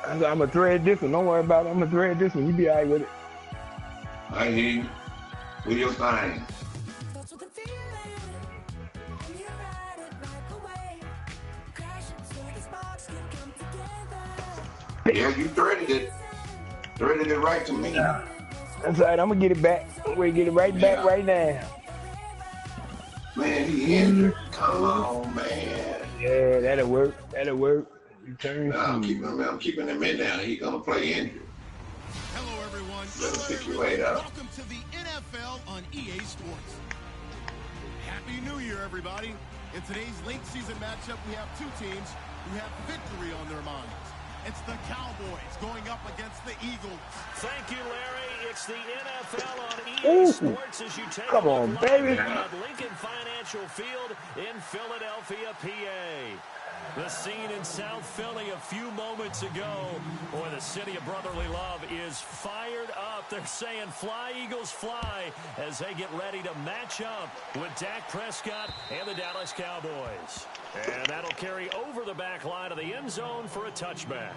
I'm gonna thread this one. Don't worry about it. I'm gonna thread this one. You be alright with it. I hear you. Do your thing. Yeah, you threaded it. Threaded it right to me. That's all right. I'm gonna get it back. I'm gonna get it right back right now. Man, he injured. Come on, man. Yeah, that'll work. That'll work. Return. No, I'm keeping him in there. He's gonna play injured. Hello, everyone. Better pick your weight up. Welcome to the NFL on EA Sports. Happy New Year, everybody. In today's late season matchup, we have two teams who have victory on their minds. It's the Cowboys going up against the Eagles. Thank you, Larry. It's the NFL on EA Sports as you take Come on, baby. at Lincoln Financial Field in Philadelphia, PA. The scene in South Philly a few moments ago. Boy, the city of brotherly love is fired up. They're saying fly, Eagles, fly as they get ready to match up with Dak Prescott and the Dallas Cowboys. And that'll carry over the back line of the end zone for a touchback.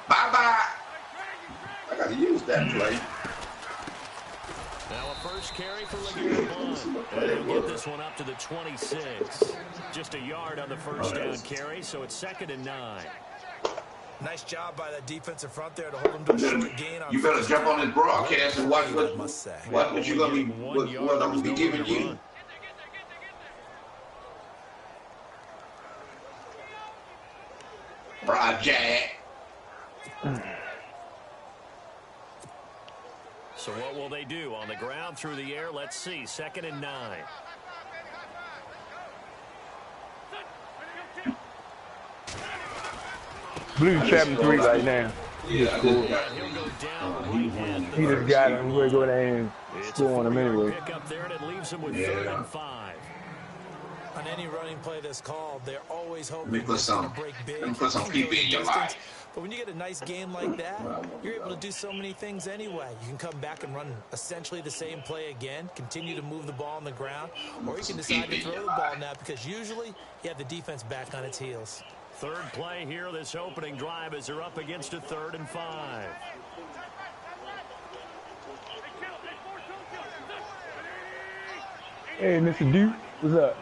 Bye-bye. I got to use that play. Now a first carry for LeGarrette Blount. And he'll get this one up to the 26. Just a yard on the first down carry, so it's 2nd and 9. Nice job by that defensive front there to hold him to a short gain. You better jump on this broadcast and watch what you're gonna be, what I'm gonna be giving you. Project. So what will they do? On the ground, through the air, let's see. 2nd and 9. Blues trapping 3 right now. He just scored. He just got him. We're going to go there and score on him anyway. Pick up there, and it leaves him with 3rd and 5. On any running play that's called, they're always hoping Let me put some people in your life. But when you get a nice game like that, you're able to do so many things anyway. You can come back and run essentially the same play again, continue to move the ball on the ground, or you can decide to throw the ball now because usually you have the defense back on its heels. Third play here, this opening drive, as they're up against a 3rd and 5. Hey, Mr. Duke, what's up?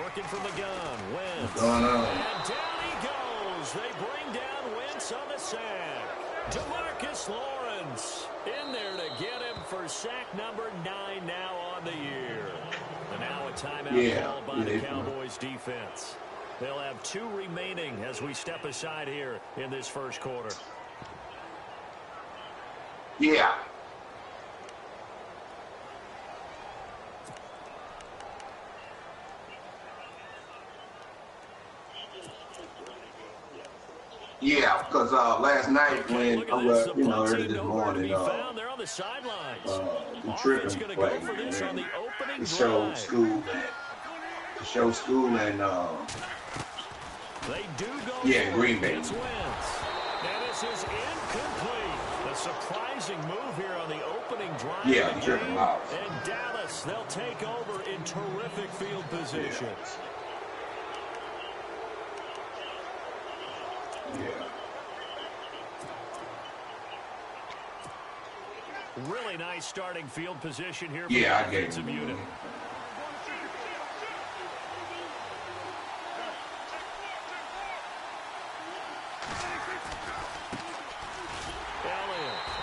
Working from the gun, Wentz. What's going on? And down he goes. They bring down Wentz on the sack. DeMarcus Lawrence in there to get him for sack number 9 now on the year. And now a timeout called by the Cowboys defense. They'll have 2 remaining as we step aside here in this first quarter. Yeah. Yeah, because last night when early this morning, the tripping play, to show school and Green Bay. And this is incomplete. A surprising move here on the opening drive. Yeah, tripping out. And Dallas, they'll take over in terrific field position. Yeah. Really nice starting field position here for the offensive unit.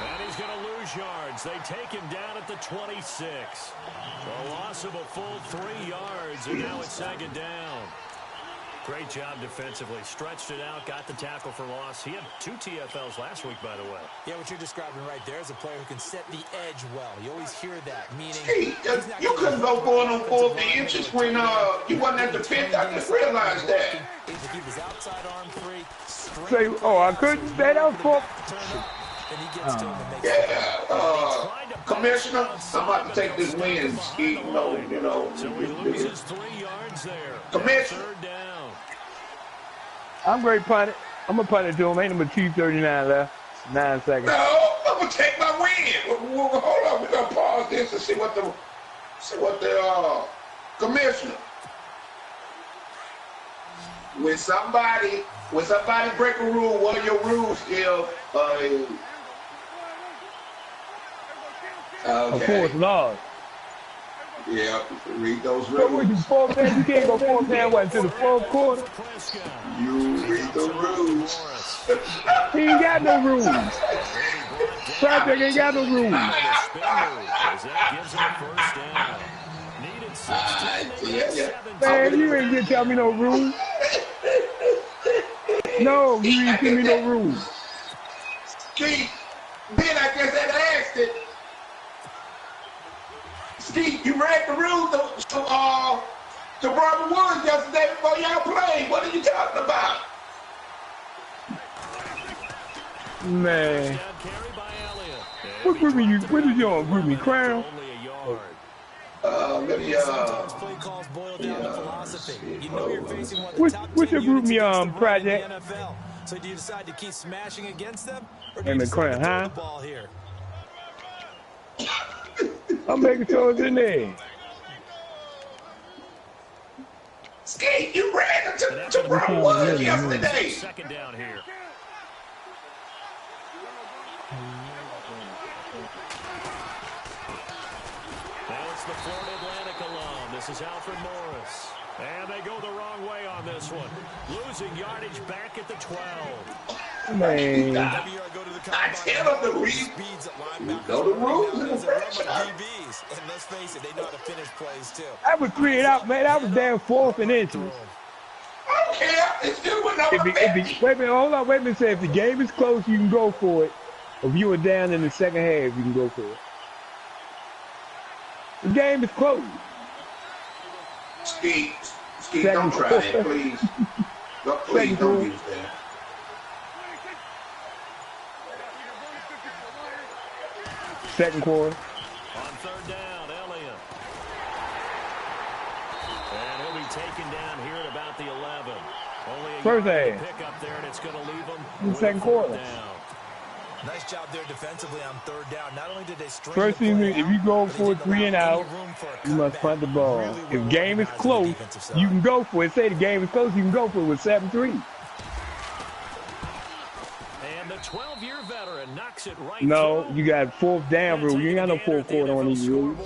And he's going to lose yards. They take him down at the 26. A loss of a full 3 yards, and now it's 2nd down. Great job defensively. Stretched it out, got the tackle for loss. He had 2 TFLs last week, by the way. Yeah, what you're describing right there is a player who can set the edge well. You always hear that, meaning... Hey, you couldn't go going on 4 inches when you wasn't at the pit. I just realized that. To keep his outside arm free. Say, I couldn't. That was for... Commissioner, I'm about to take this win, Ski. So he loses 3 yards there. Commissioner. Third down. I'm great punt it. I'm gonna punt it to him. Ain't number 2:39 left. 9 seconds. No, I'm gonna take my win. Hold on, we're gonna pause this and see what the commissioner. When somebody break a rule, one of your rules is Of course, Lord. Yeah, read those So rules. you can't go fourth down to the fourth quarter. You read the rules. He ain't got no rules. Project ain't got no rules. Man, you ain't gonna tell me no rules. No, you ain't give me no rules. Keith, then I guess I asked it. Steve, you read the rules to Robert Woods yesterday before y'all played. What are you talking about? Man. What did you on, group me, Crown? What's your group me project? So do you decide to keep smashing against them, or And the Crown, huh? the ball here? I'm making sure it's in there. Skate, you ran to Robert Woods yesterday. Second down here. Now it's the Florida Atlantic alum. This is Alfred Morris. And they go the wrong way on this one. Losing yardage back at the 12. Man. I tell them to read. You know the rules in the pressure. And let's face it, they know how to finish plays too. I was 3 and out, man. I was down 4th and inches. I don't care. It's still with number 50. Wait a minute, hold on. Wait a minute. Say if the game is close, you can go for it. If you were down in the second half, you can go for it. The game is close. Steve, don't try that, please. Please don't use that. Second quarter. On third down, Elliott. And he'll be taken down here at about the 11. Only a First yard half. pick up there, and it's going to leave them In the second quarter. down. Nice job there defensively on third down. Not only did they string First thing, if you go for 3 and out, you must punt the ball. If game is close, you can go for it. Say the game is close, you can go for it with 7-3. And the 12-year veteran knocks it right No, through. you got 4th down rule. You ain't got no 4th quarter on these rules.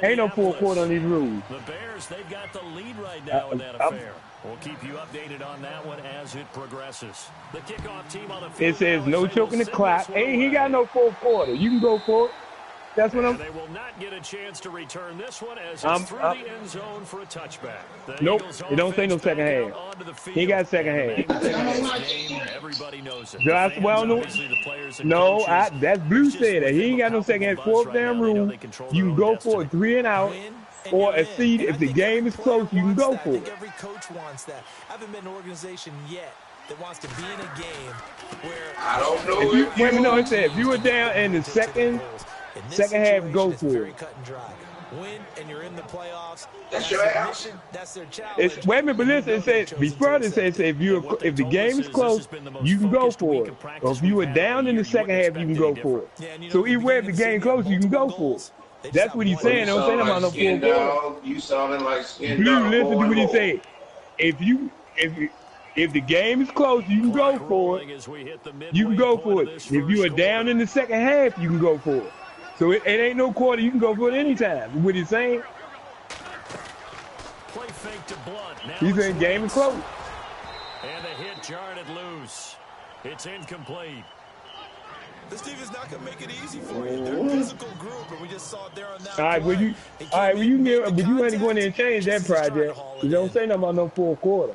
Ain't no 4th quarter on these rules. The Bears, they've got the lead right now in that affair. We'll keep you updated on that one as it progresses. The kickoff team on the field. It says no choking the clock. Ain't he got no 4th quarter. You can go for it. That's what I'm. They will not get a chance to return this one as it's through the end zone for a touchback. Nope, it don't say no second half. He got second half. Everybody knows it. That's well known. No, that's Blue said that he ain't got no second half. 4th down rule. You can go for a 3 and out. Or a seed, if the game is close, you can go for it. I think every coach wants that. I haven't been an organization yet that wants to be in a game where I don't know if you, wait a minute, no, it said if you were down in the second half, go for it. Cut and dry. Win and you're in the playoffs. That's your ass. That's their challenge. Wait a minute, but listen, it says before it says if the game is close, you can go for it. Or if you were down in the second half, you can go for it. So either way, if the game close, you can go for it. That's what he's saying. Don't say about no 4th quarter. You sounding like skin Blue, dog. listen to what he said. If the game is close, you can go for it. You can go for it. If you are down in the second half, you can go for it. So it ain't no quarter. You can go for it anytime. What he's saying? Play fake to Blunt. Now He's saying game is close. And the hit jarred it loose. It's incomplete. This team is not going to make it easy for you. They're a physical group, and we just saw it there on that. All right, but you had to go in there and change that project. You don't say nothing about no 4th quarter.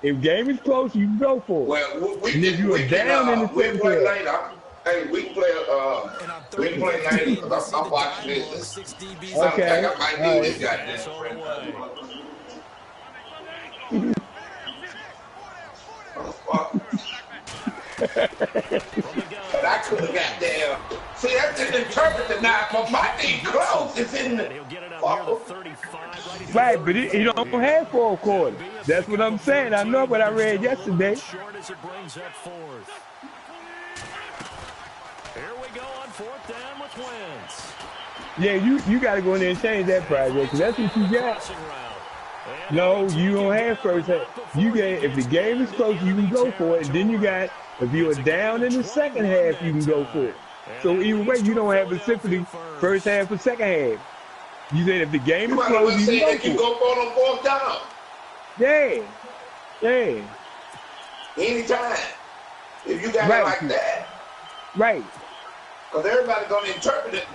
If game is close, you can go for it. Well, and if you are down in the second play half, later. Hey, we can play. We can play later. I'm watching this. Okay. I might need this goddamn friend. but I could have got there. See, that's the interpreter now. But my team close. It's in the. Right, but he don't have 4 quarters. That's what I'm saying. I know what I read yesterday. Short as it brings up 4th. Here we go on 4th down with Wentz. Yeah, you got to go in there and change that project, because that's what you got. No, you don't have first half. You get, if the game is close, you can go for it. And then you got, if you are down in the second half, you can go for it. So either way, you don't have a sympathy first half or second half. You said if the game is close, you can go for it. On 4th down. Yeah. Anytime. If you got it like that. Right. Because everybody's going to interpret it.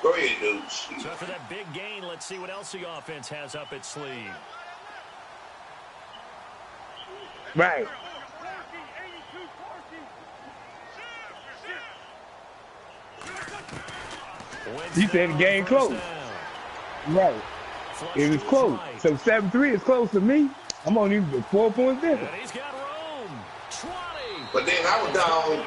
Go ahead, dude. So after that big gain, let's see what else the offense has up its sleeve. Right. He said the game close. Right. It was close. So 7-3 is close to me. I'm only 4 points different. He's got room. 20. But then I was down.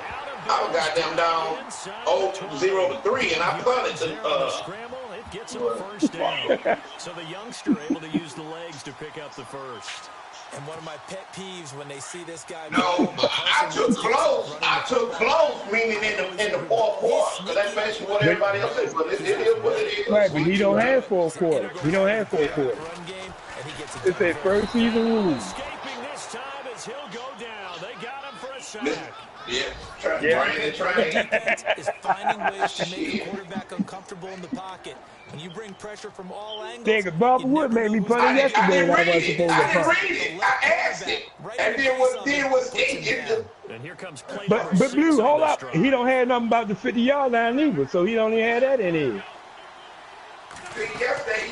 I was goddamn down 0-3, and I punted to scramble. It gets him a first down. So the youngster able to use the legs to pick up the first. And one of my pet peeves when they see this guy. No, I took close. I took close, meaning in the 4th quarter. Because that's basically what everybody else is. But it is what it is. Right, but he don't have 4 quarters. He don't have 4 quarters. It's a first season rule. Escaping this time as he'll go down. They got him for a sack. Yeah, train. Defense is finding ways to make the quarterback uncomfortable in the pocket. When you bring pressure from all angles, Nigga, Bob Wood made me punt it yesterday and I wasn't supposed to punt. I didn't read it. I asked it. And then was it. And here comes play. But Blue, hold up. He don't have nothing about the 50-yard line either, so he don't even have that in here. Yesterday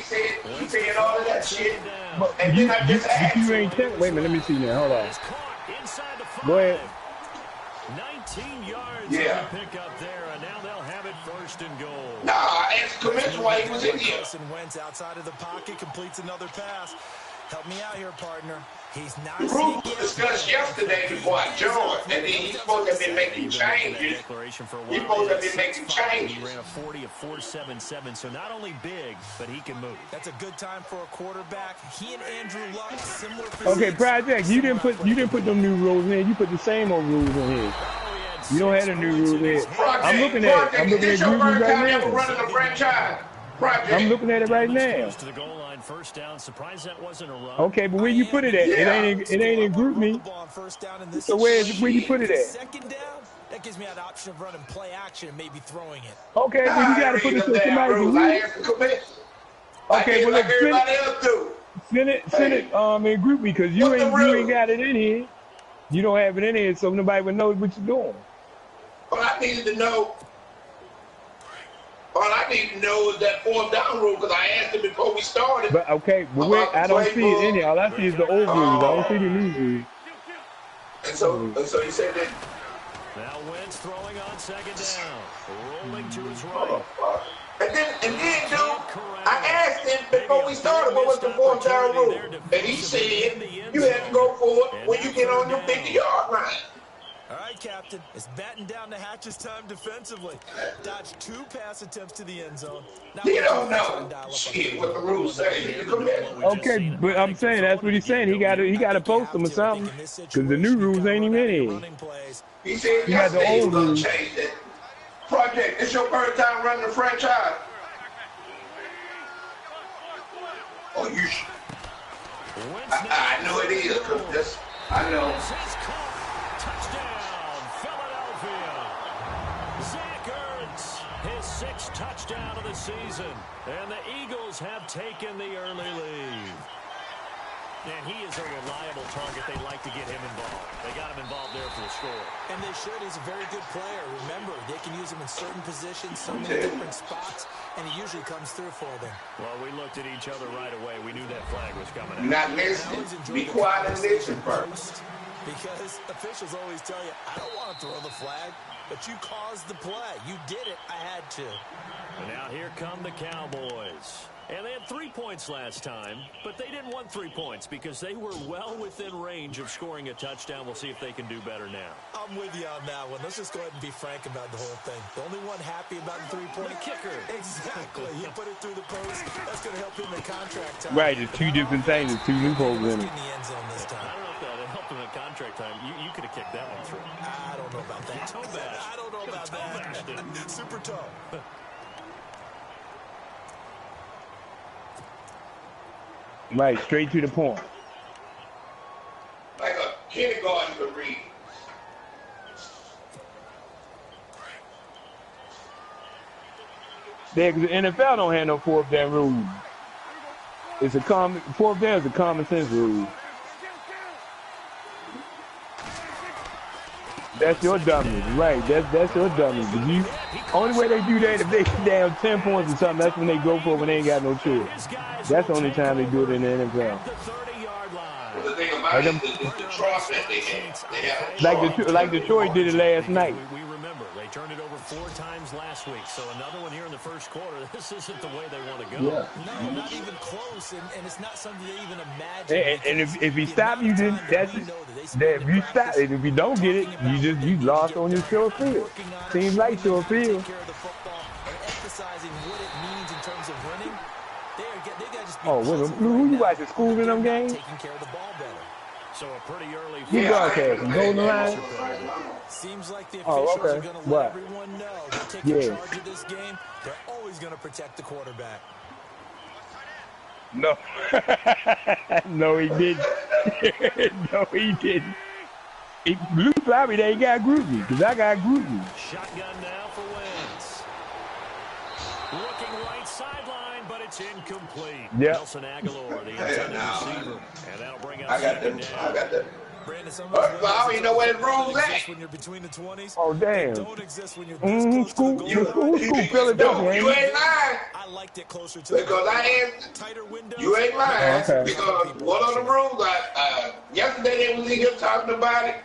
he said all of that shit. But and then I just asked you ain't check. Wait a minute, let me see now. Hold on. Go ahead. 19 yards pick up there, and now they'll have it first and goal. Nah, I asked the commissioner why he was in here. Wentz outside of the pocket completes another pass. Help me out here, partner. He's not. The group discussed yesterday before I joined, and then he's supposed to have been making changes. He's supposed to have been making changes. He ran a 40 of 4.77, so not only big, but he can move. That's a good time for a quarterback. He and Andrew Luck, similar. Okay, Project, you didn't put them new rules in. You put the same old rules in here. You don't have the new rules in here. I'm looking at it. I'm looking at rules right now. Running a franchise. Project. I'm looking at it right now. To the goal line, first down. Surprised that wasn't a run. Okay, but where you put it at? It ain't in group me. So where you put it at? Second down. That gives me an option of running play action and maybe throwing it. Okay, well you gotta put it so somebody can read. Okay, well let's send it in group me because you ain't got it in here. You don't have it in here, so nobody would know what you're doing. All I need to know is that 4th down rule because I asked him before we started. But okay, but I don't see it in here. All I see is the old rules. I don't see the new rules. And so he said that. Now Wentz throwing on second down, rolling to his right. And then, dude, I asked him before we started what was the 4th down rule, and he said you have to go for it when you get on your 50-yard line. All right, Captain. It's batten down the hatches time defensively. Dodged 2 pass attempts to the end zone. You don't know shit what the rules say. Okay, but I'm saying that's what he's saying. He got to post them or something because the new rules ain't even in here. He said yesterday he's going to change that. Project, it's your first time running the franchise. Oh, you should. I know it is because I know. His 6th touchdown of the season, and the Eagles have taken the early lead. And he is a reliable target. They like to get him involved. They got him involved there for the score. And they should. He's a very good player. Remember, they can use him in certain positions, so many different spots, and he usually comes through for them. Well, we looked at each other right away. We knew that flag was coming out. Not listening. Be quiet and listen first. Because officials always tell you, I don't want to throw the flag, but you caused the play. You did it. I had to. And now here come the Cowboys. And they had 3 points last time, but they didn't want 3 points because they were well within range of scoring a touchdown. We'll see if they can do better now. I'm with you on that one. Let's just go ahead and be frank about the whole thing. The only one happy about the 3-point kicker. Exactly. He put it through the post. That's going to help him in contract time. Right, it's two different things. There's two loopholes in it. In the end zone this time. I don't know if that helped him in contract time. You could have kicked that one through. I don't know about that. I don't know about that. Super toe. Right, straight to the point. Like a kindergarten could read. Yeah, because the NFL don't have no fourth down rule. It's a fourth down is a common sense rule. That's your dummy, right? That's your dummy. You only way they do that if they down 10 points or something. That's when they go for it when they ain't got no choice. That's the only time they do it in the NFL. The thing about it is the trust that they have. Like Detroit did it last night. We remember they turned it over 4 times last week. So another one here in the first quarter. This isn't the way they want to go. Yeah. No, not even close, and it's not something they even imagine. And if he stop you, then that's it. If you stop it, if you don't get it, you lost on your short field. Seems like short field. Oh, who you watching? School in them games? So a pretty early. You broadcasting? Goldenlion? Seems like the officials are going to let everyone know they're taking charge of this game. They're always going to protect the quarterback. No. No, he didn't. No, he didn't. Blue Floppy, they got Groupie, because I got Groupie. Shotgun now for Wentz. Looking right sideline, but it's incomplete. Yep. Nelson Aguilar, the intended receiver. And that'll bring up I got them. Brandon, I don't even know where the rules at. when you're between the 20s. Oh, damn. Don't exist when you're this School, close to the school, Philadelphia. You ain't lying. I liked it closer to Because I asked, tighter windows. you ain't lying. Okay. Because one of the rules, yesterday they was in here talking about it,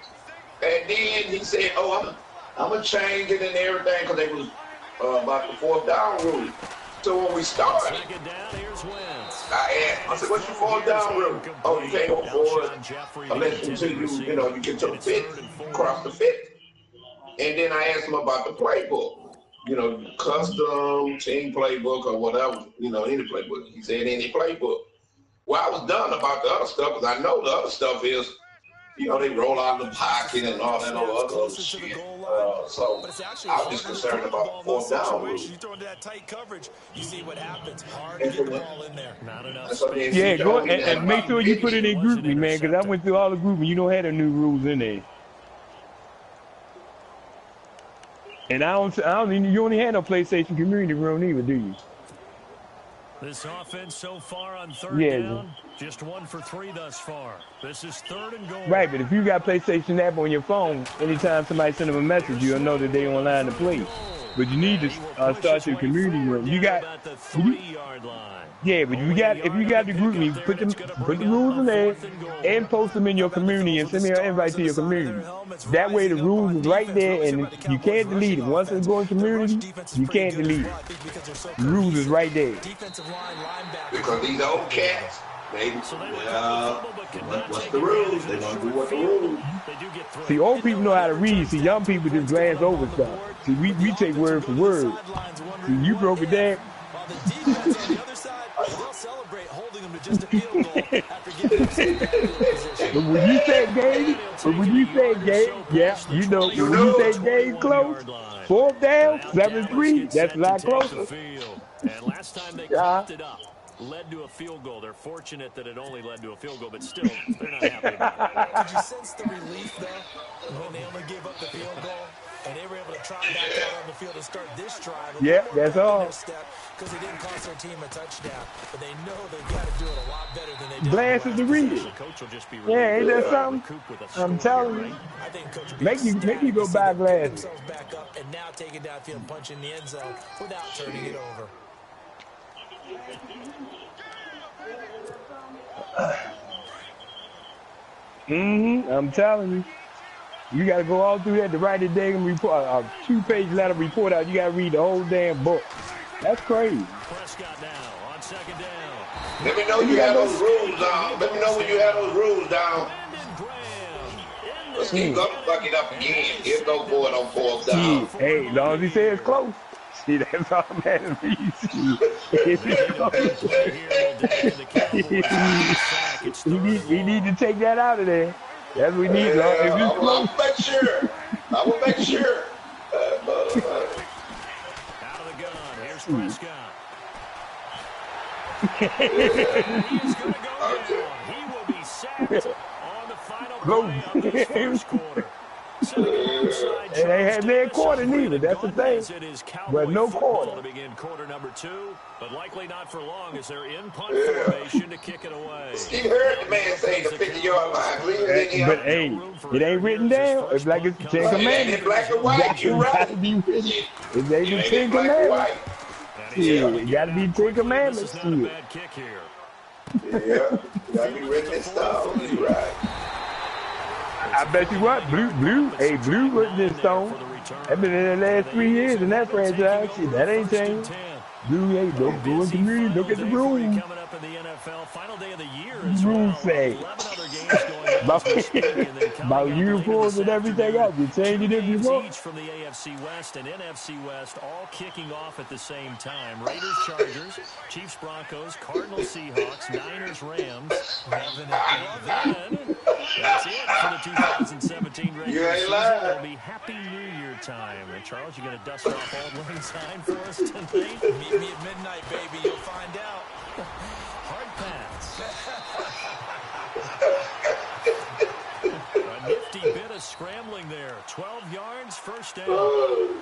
and then he said, oh, I'm going to change it and everything, because they was about the 4th down rule. So when we started, I asked, I said, what's your 4th down rule? Oh, you can't go forward unless you get to the 5th, cross the 5th. And then I asked him about the playbook. Custom team playbook or whatever, any playbook. He said any playbook. Well, I was done about the other stuff because I know the other stuff is, they roll out the pocket and all that other shit. So I was just concerned about the 4th down rule. You throw into that tight coverage, you see what happens. Hard to get the ball in there. Not enough space. Yeah, go and make sure you put it in GroupMe, man, because I went through all the GroupMe. You don't have the new rules in there. And I don't even, you only had no PlayStation Community Room either, do you? This offense so far on 3rd down, just 1 for 3 thus far. This is 3rd and goal. Right, but if you got PlayStation app on your phone, anytime somebody send them a message, you'll know that they're online to play. But you need to start your community room. You got the 3-yard line. Yeah, but if you got the GroupMe, put the rules in there and post them in your community and send me an invite to your community. That way the rules is right there and you can't delete it. Once it's going community, you can't delete it. The rules is right there. Because these old cats, what's the rules? They don't do what the rules. See, old people know how to read. See, young people just glance over stuff. See, we take word for word. See, you broke it down. They'll celebrate holding them to just a field goal after giving them some position. But when you say game, yeah, when you say game close, 4th down, 7-3, that's a lot closer. And last time they clocked it up, led to a field goal. They're fortunate that it only led to a field goal, but still, they're not happy about it. Did you sense the relief, though, when they only gave up the field goal? And they were able to trot back out on the field and start this drive. Yeah, that's all. Because they didn't cost their team a touchdown. But they know they've got to do it a lot better than they did. Blast is the read. Yeah, ain't that something? I'm telling you. I think Coach make you go buy glasses. Back up and now take it downfield and punch in the end zone without turning it over. I'm telling you. You got to go all through that to write a damn report, a 2-page letter report out. You got to read the whole damn book. That's crazy. Prescott now on second down. Let me know you have those rules down. Let me know when you have those rules down. Let's keep going to fuck it up again. He'll go for it on 4th down. Hey, as long as he says close. See, that's all matters. He need to take that out of there. That's what we need. I will make sure. I will make sure. Out of the gun. Here's Prescott. He's going to go down. He will be sacked on the final play of this first quarter. And they had their quarter neither. That's the thing. But no quarter. To begin quarter number 2, but likely not for long as they're in punt formation to kick it away. Steve heard the man say the 50-yard line. But hey, it ain't written down. It's like it's 10 commandments. It's black and white. You're right. It ain't the 10 commandments. It got to be 10 commandments. Not a bad kick here. Yeah, got to be written in stone. You're right. I bet you what, Blue written in stone. That's been in the last 3 years in that franchise. Shit, that ain't changed. Blue, hey, don't go into the room. Look at the room. Coming up in the NFL, final day of the year as Room well. say. 11 other games going About uniforms and everything else. You change it if you want. Each from the AFC West and NFC West, all kicking off at the same time. Raiders, Chargers, Chiefs, Broncos, Cardinals, Seahawks, Niners, Rams. Then, that's it for the 2017 regular season. It'll be Happy New Year time. And Charles, you going to dust off Old Lang Syne for us tonight? Meet me at midnight, baby. You'll find out. Hard pass. A nifty bit of scrambling there. 12 yards, first down.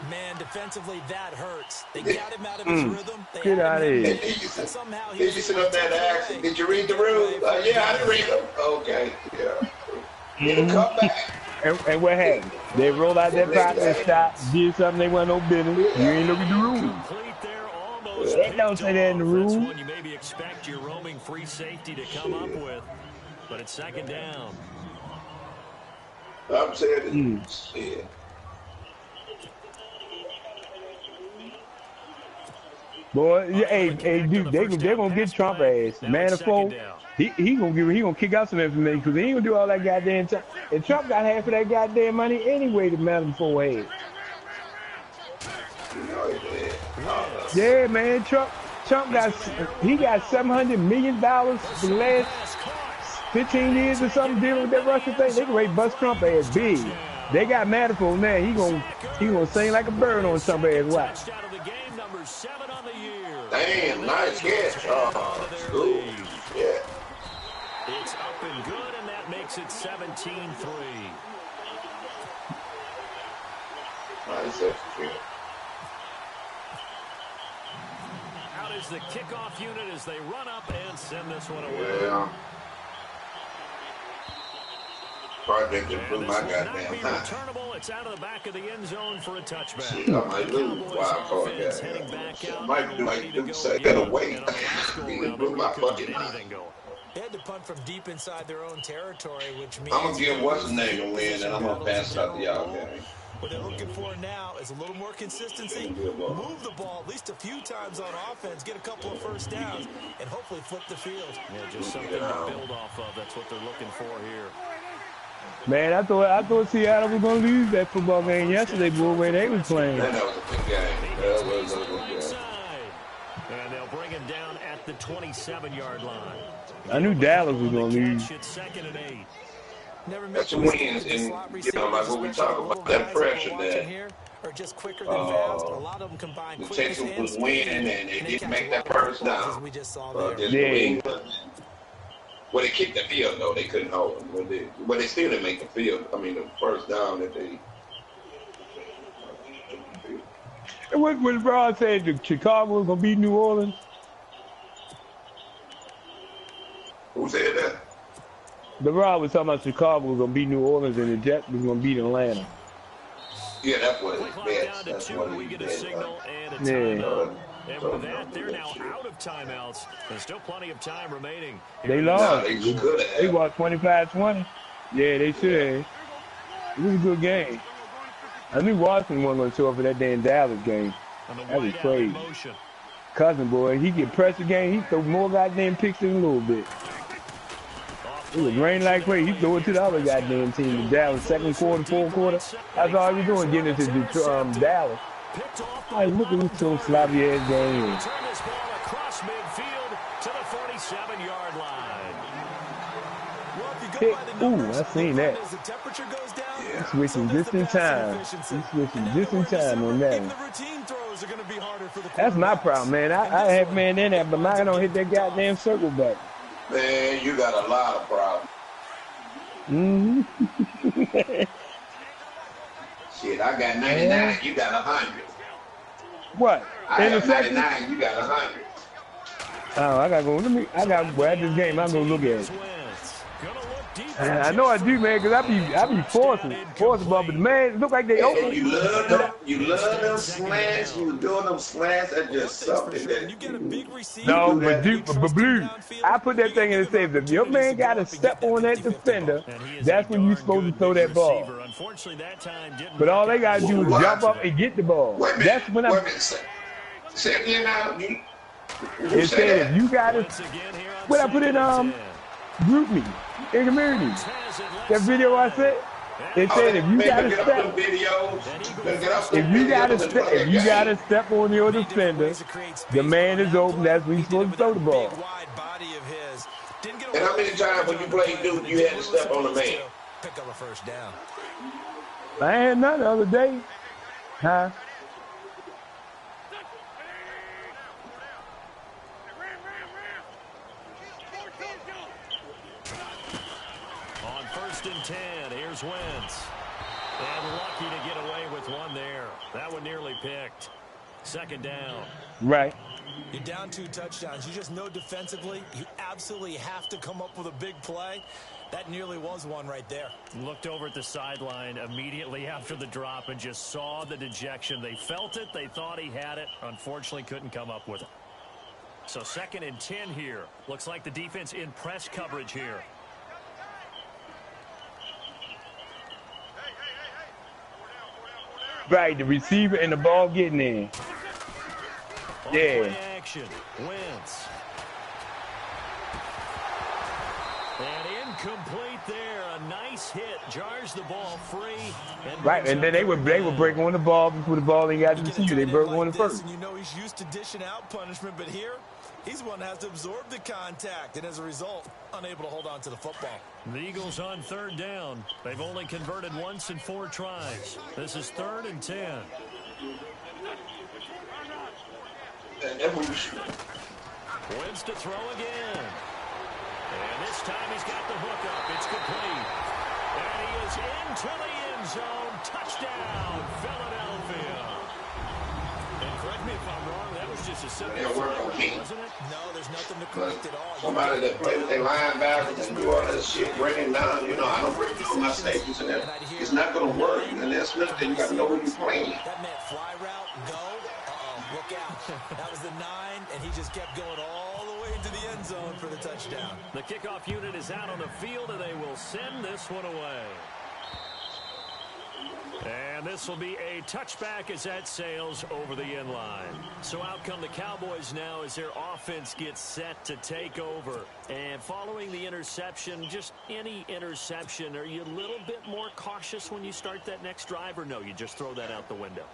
Man, defensively, that hurts. They got him out of his rhythm. They Get out of here. Somehow Did you sit up there and ask, did you read the rules? Yeah, I didn't read them. Okay, yeah. Come back. And what happened? They rolled out that pocket and stopped, did something they wasn't no business. You ain't look at the rules. They don't say that in the rules. That's one you maybe expect your roaming free safety to come up with, but it's second down. I'm saying yeah. Boy, hey, dude, they gonna get Trump ass. Manifold, he gonna kick out some information because he ain't gonna do all that goddamn time. And Trump got half of that goddamn money anyway. The Manifold had. Yeah, man, Trump got $700 million for the last 15 years or something dealing with that Russia thing. They can ready bust Trump ass big. They got Manifold now. He gonna sing like a bird on Trump ass watch. Damn, nice catch. Cool. Yeah. It's up and good, and that makes it 17-3. Nice extra. Out is the kickoff unit as they run up and send this one away. Yeah. Project improve my goddamn time. It's out of the back of the end zone for a touchback. Shit, I might lose wild card guy. I might do say gotta wait. Improve my fucking time. They had to punt from deep inside their own territory, which means I'm gonna give what's his name a win, and I'm gonna pass it out to y'all guys. What they're looking for now is a little more consistency. Move the ball at least a few times on offense, get a couple of first downs, and hopefully flip the field. Yeah, just something to build off of. That's what they're looking for here. Man, I thought Seattle was gonna lose that football game yesterday, boy, where they was playing. That was a good game. That was a good game. And they'll bring him down at the 27-yard line. I knew Dallas was gonna lose. It's second and 8. That's wins, and you know, like what we talk about, that pressure that are just quicker than fast. A lot of them combine the Texans was winning, and they didn't make that first down. We just saw there. Yeah. Well, they kicked the field, though. They couldn't hold them. But they still didn't make the field. I mean, the first down that they... And what Rod said, that Chicago was going to beat New Orleans? Who said that? The Rod was talking about Chicago was going to beat New Orleans and the Jets was going to beat Atlanta. Yeah, that's what it is. That's what we get a it signal and a timeout. And with that, they're now out of timeouts. There's still plenty of time remaining. They lost. They won 25-20. Yeah, they should have. It was a good game. I knew Washington wasn't going to show up for that damn Dallas game. That was crazy. Cousin, boy, he get pressed again. He throw more goddamn picks than a little bit. It was rain like crazy. He threw it to the other goddamn team. The Dallas, second quarter, fourth quarter. That's all he was doing, getting it to Dallas. Like, look at this little sloppy ass game. Turn this ball across midfield to the 47-yard line. Ooh, I seen that. He's switching just in time. He's switching just in time on that one. That's my problem, man. I have man in there, but mine don't hit that goddamn circle back. Man, you got a lot of problems. Shit, I got 99. You got 100. What? I got 99. You got 100. Oh, I gotta go. Well, at this game, I'm gonna look at it. I know I do, man, because I be forcing ball, but man, look like they open. You love them. You love them slants. You doing them slants. That's just something that. No, but Blue, I put that thing in the safe. If your man got to step on that defender, that's when you're supposed to throw that ball. But all they gotta do is jump up and get the ball. That's when I'm. Say again now. It said if you gotta. What I put in group me. In community. That video I said, it said if you gotta step, if you gotta step on your defender, the man is open. That's when you're supposed to throw the ball. And how many times when you played Duke, you had to step on the man? I had none the other day, huh? And 10, here's Wentz. And lucky to get away with one there. That one nearly picked. Second down. Right. You're down 2 touchdowns. You just know defensively, you absolutely have to come up with a big play. That nearly was one right there. Looked over at the sideline immediately after the drop and just saw the dejection. They felt it. They thought he had it. Unfortunately, couldn't come up with it. So 2nd and 10 here. Looks like the defense in press coverage here. Right, the receiver and the ball getting in. Yeah. Action. Wentz. And incomplete there. A nice hit. Jars the ball free. Right, and then they would break on the ball before the ball ain't got to the receiver. They broke on the first. You know he's used to dishing out punishment, but here he's one that has to absorb the contact, and as a result, unable to hold on to the football. The Eagles on 3rd down. They've only converted once in 4 tries. This is 3rd and 10. Wentz to throw again. And this time he's got the hook up. It's complete. And he is into the end zone. Touchdown, Philadelphia. And correct me if I'm wrong, that was just a simple play, wasn't it? No, there's nothing to correct at all. Somebody that plays with their linebackers and do all that shit, breaking down, you know, I don't break down my safeties and that. It's not going to work. And that's nothing. You got to know who you're playing. That meant fly route, go. Look out. That was the 9, and he just kept going all the way into the end zone for the touchdown. The kickoff unit is out on the field, and they will send this one away. And this will be a touchback as that sails over the end line. So out come the Cowboys now as their offense gets set to take over. And following the interception, just any interception, are you a little bit more cautious when you start that next drive, or no, you just throw that out the window?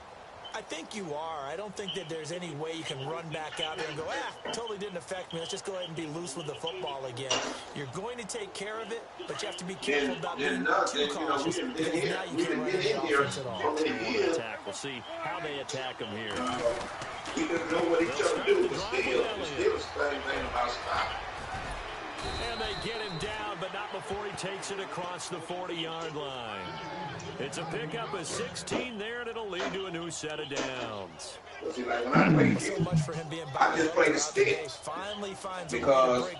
I think you are. I don't think that there's any way you can run back out there and go, totally didn't affect me. Let's just go ahead and be loose with the football again. You're going to take care of it, but you have to be careful about being too cautious, because now you can't run the offense at all. We'll see how they attack them here. You didn't know what each other do, but still starting about stopping. And they get him down, but not before he takes it across the 40-yard line. It's a pickup of 16 there, and it'll lead to a new set of downs. See, like when I played so much for him being I just play the sticks because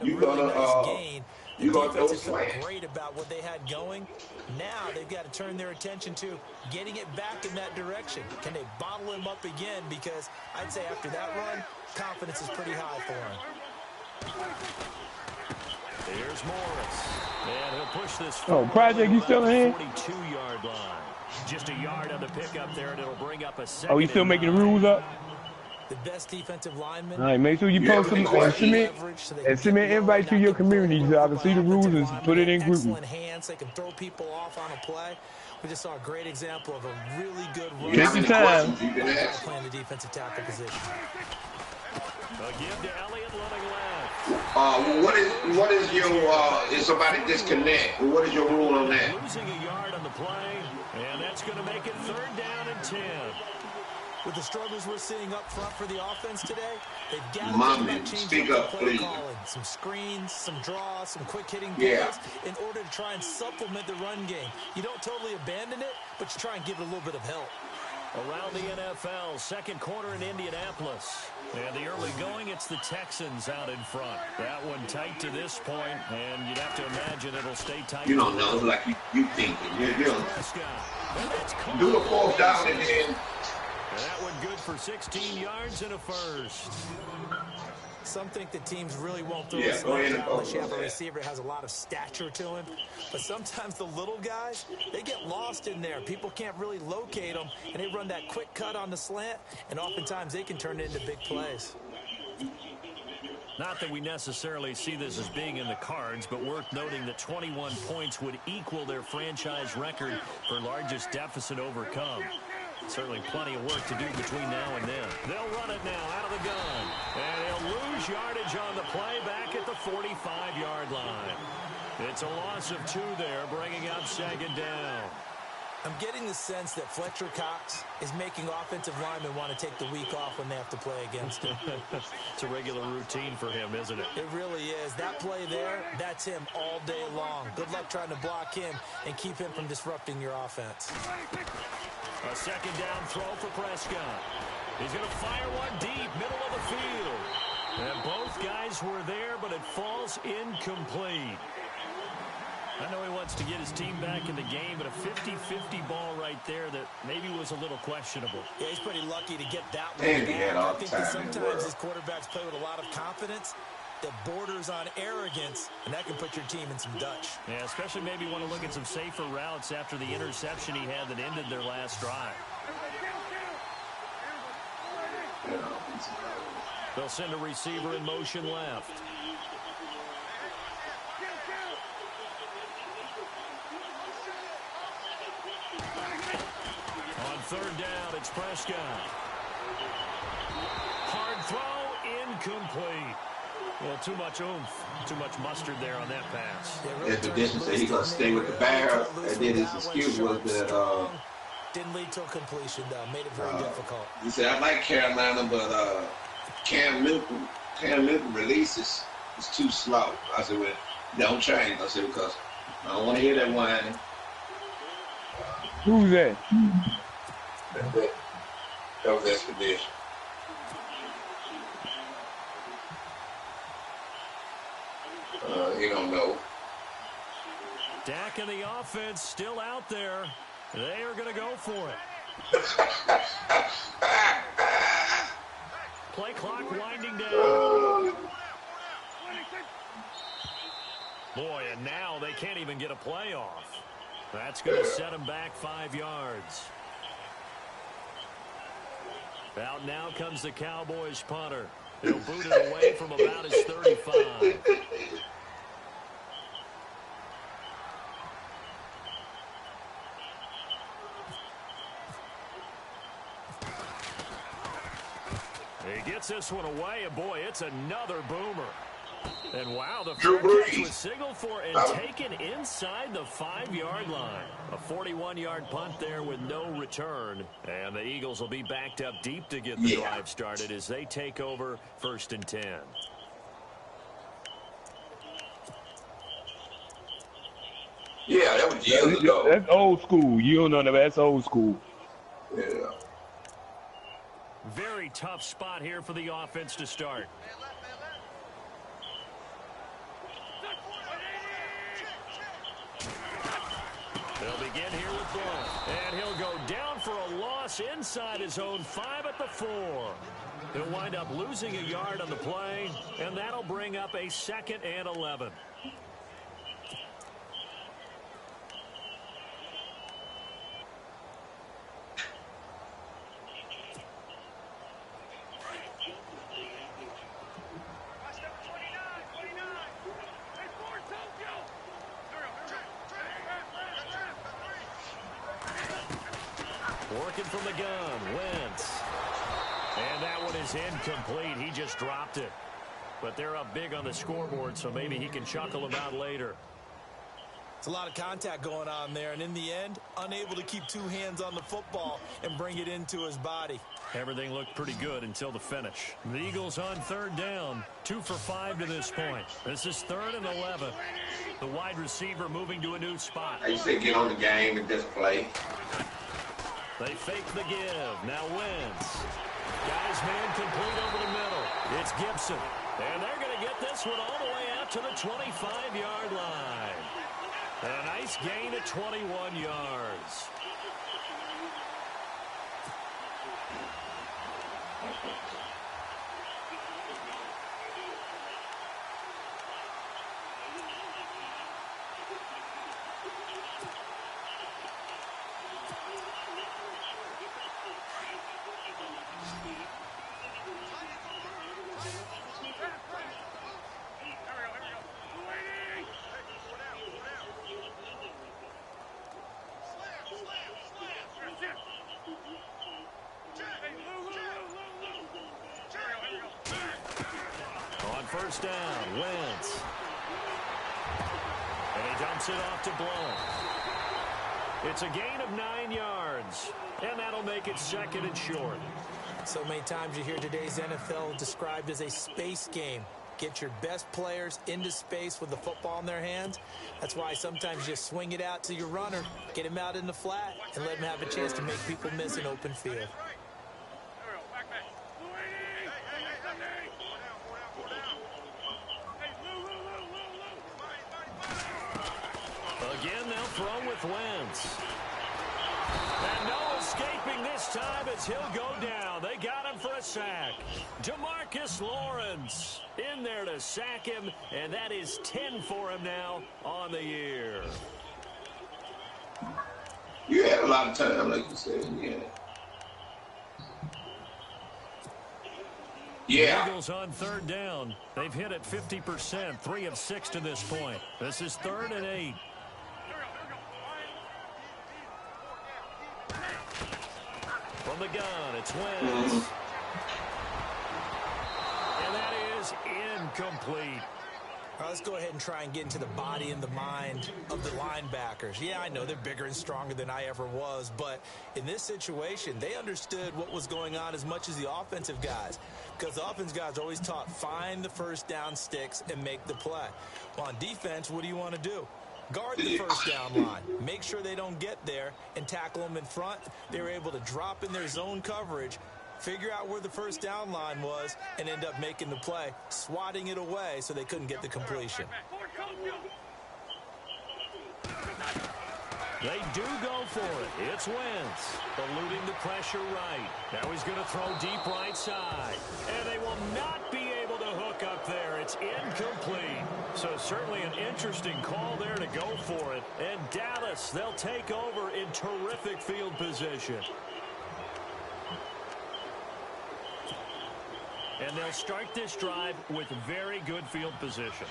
you're gonna throw slants. Great about what they had going. Now they've got to turn their attention to getting it back in that direction. Can they bottle him up again? Because I'd say after that run, confidence is pretty high for him. Here's Morris. And he'll push this. Project, you still in? 42-yard line. Just a yard on the pickup there, and it'll bring up a second. Oh, he's still making the rules up? The best defensive lineman. All right, make sure you post them and send me an invite to your community so I can see the rules and put it in group. Excellent hands. They can throw people off on a play. We just saw a great example of a really good run. Take your time. Playing the defensive tackle position. A give to Elliott running left. What is your is somebody disconnect? What is your rule on that? Losing a yard on the play, and that's going to make it 3rd down and 10. With the struggles we're seeing up front for the offense today, they've got Mommy, to speak up, please. Some screens, some draws, some quick hitting plays in order to try and supplement the run game. You don't totally abandon it, but you try and give it a little bit of help. Around the NFL, second quarter in Indianapolis. And the early going, it's the Texans out in front. That one tight to this point, and you'd have to imagine it'll stay tight. You don't know, like you thinking. You do a 4th down and then. That one good for 16 yards and a first. Some think the teams really won't throw a snap down unless you have a receiver that has a lot of stature to him. But sometimes the little guys, they get lost in there. People can't really locate them, and they run that quick cut on the slant, and oftentimes they can turn it into big plays. Not that we necessarily see this as being in the cards, but worth noting that 21 points would equal their franchise record for largest deficit overcome. Certainly plenty of work to do between now and then. They'll run it now out of the gun. And he'll lose yardage on the play back at the 45-yard line. It's a loss of 2 there, bringing up 2nd down. I'm getting the sense that Fletcher Cox is making offensive linemen want to take the week off when they have to play against him. It's a regular routine for him, isn't it? It really is. That play there, that's him all day long. Good luck trying to block him and keep him from disrupting your offense. A 2nd down throw for Prescott. He's going to fire one deep, middle of the field. And both guys were there, but it falls incomplete. I know he wants to get his team back in the game, but a 50-50 ball right there that maybe was a little questionable. Yeah, he's pretty lucky to get that one back. I think that sometimes his quarterbacks play with a lot of confidence that borders on arrogance, and that can put your team in some Dutch. Yeah, especially maybe want to look at some safer routes after the interception he had that ended their last drive. They'll send a receiver in motion left. On 3rd down, it's Prescott. Hard throw, incomplete. Well, too much oomph, too much mustard there on that pass. If the distance said he's going to stay with the Bears, and then his excuse was that didn't lead to a completion, though. Made it very difficult. He said, I like Carolina, but Cam Newton releases is too slow. I said, well, don't change. I said, because I don't want to hear that whining. Who's that? That was Expedition. You don't know. Dak and the offense still out there. They are going to go for it. Play clock winding down. Boy, and now they can't even get a play off. That's going to set them back 5 yards. Out now comes the Cowboys punter. He'll boot it away from about his 35. He gets this one away, and boy, it's another boomer. And wow, the fair catch was signaled for and taken inside the 5-yard line. A 41-yard punt there with no return. And the Eagles will be backed up deep to get the drive started as they take over 1st and 10. Yeah, that was years ago. That's old school. You don't know that. That's old school. Yeah. Very tough spot here for the offense to start. They'll begin here with Blunt. And he'll go down for a loss inside his own 5 at the 4. He'll wind up losing a yard on the play, and that'll bring up a 2nd and 11. Working from the gun, Wentz. And that one is incomplete. He just dropped it. But they're up big on the scoreboard, so maybe he can chuckle about later. It's a lot of contact going on there, and in the end, unable to keep two hands on the football and bring it into his body. Everything looked pretty good until the finish. The Eagles on third down, 2 for 5 to this point. This is 3rd and 11. The wide receiver moving to a new spot. I used to get on the game and just play. They fake the give. Now Wentz. Guys man complete over the middle. It's Gibson. And they're going to get this one all the way out to the 25-yard line. And a nice gain of 21 yards. First down, Wentz. And he dumps it off to Blount. It's a gain of 9 yards, and that'll make it 2nd and short. So many times you hear today's NFL described as a space game. Get your best players into space with the football in their hands. That's why sometimes you just swing it out to your runner, get him out in the flat, and let him have a chance to make people miss an open field. Again, they'll throw with Wentz. And no escaping this time as he'll go down. They got him for a sack. DeMarcus Lawrence in there to sack him, and that is 10 for him now on the year. You had a lot of time, like you said, yeah. Eagles on third down. They've hit it 50%, 3 of 6 to this point. This is 3rd and 8. From the gun, it's Wentz. And that is incomplete. All right, let's go ahead and try and get into the body and the mind of the linebackers. Yeah, I know they're bigger and stronger than I ever was, but in this situation, they understood what was going on as much as the offensive guys, because the offensive guys are always taught, find the first down sticks and make the play. Well, on defense, what do you want to do? Guard the first down line. Make sure they don't get there and tackle them in front. They were able to drop in their zone coverage, figure out where the first down line was, and end up making the play, swatting it away so they couldn't get the completion. They do go for it. It's Wentz, eluding the pressure right. Now he's going to throw deep right side. And they will not be able to hook up there. It's incomplete. So certainly an interesting call there to go for it. And Dallas, they'll take over in terrific field position. And they'll start this drive with very good field position.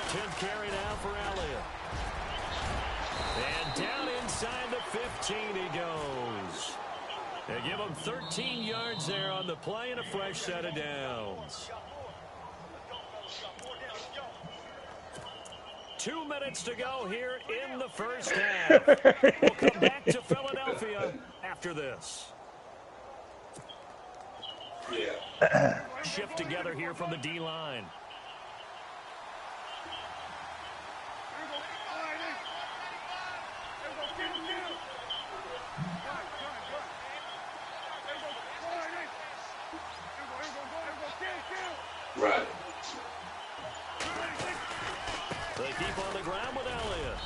10th carry now for Elliott. And down inside the 15 he goes. They give him 13 yards there on the play and a fresh set of downs. 2 minutes to go here in the first half. We'll come back to Philadelphia after this. Yeah. Shift together here from the D-line. Right. They keep on the ground with Elliott.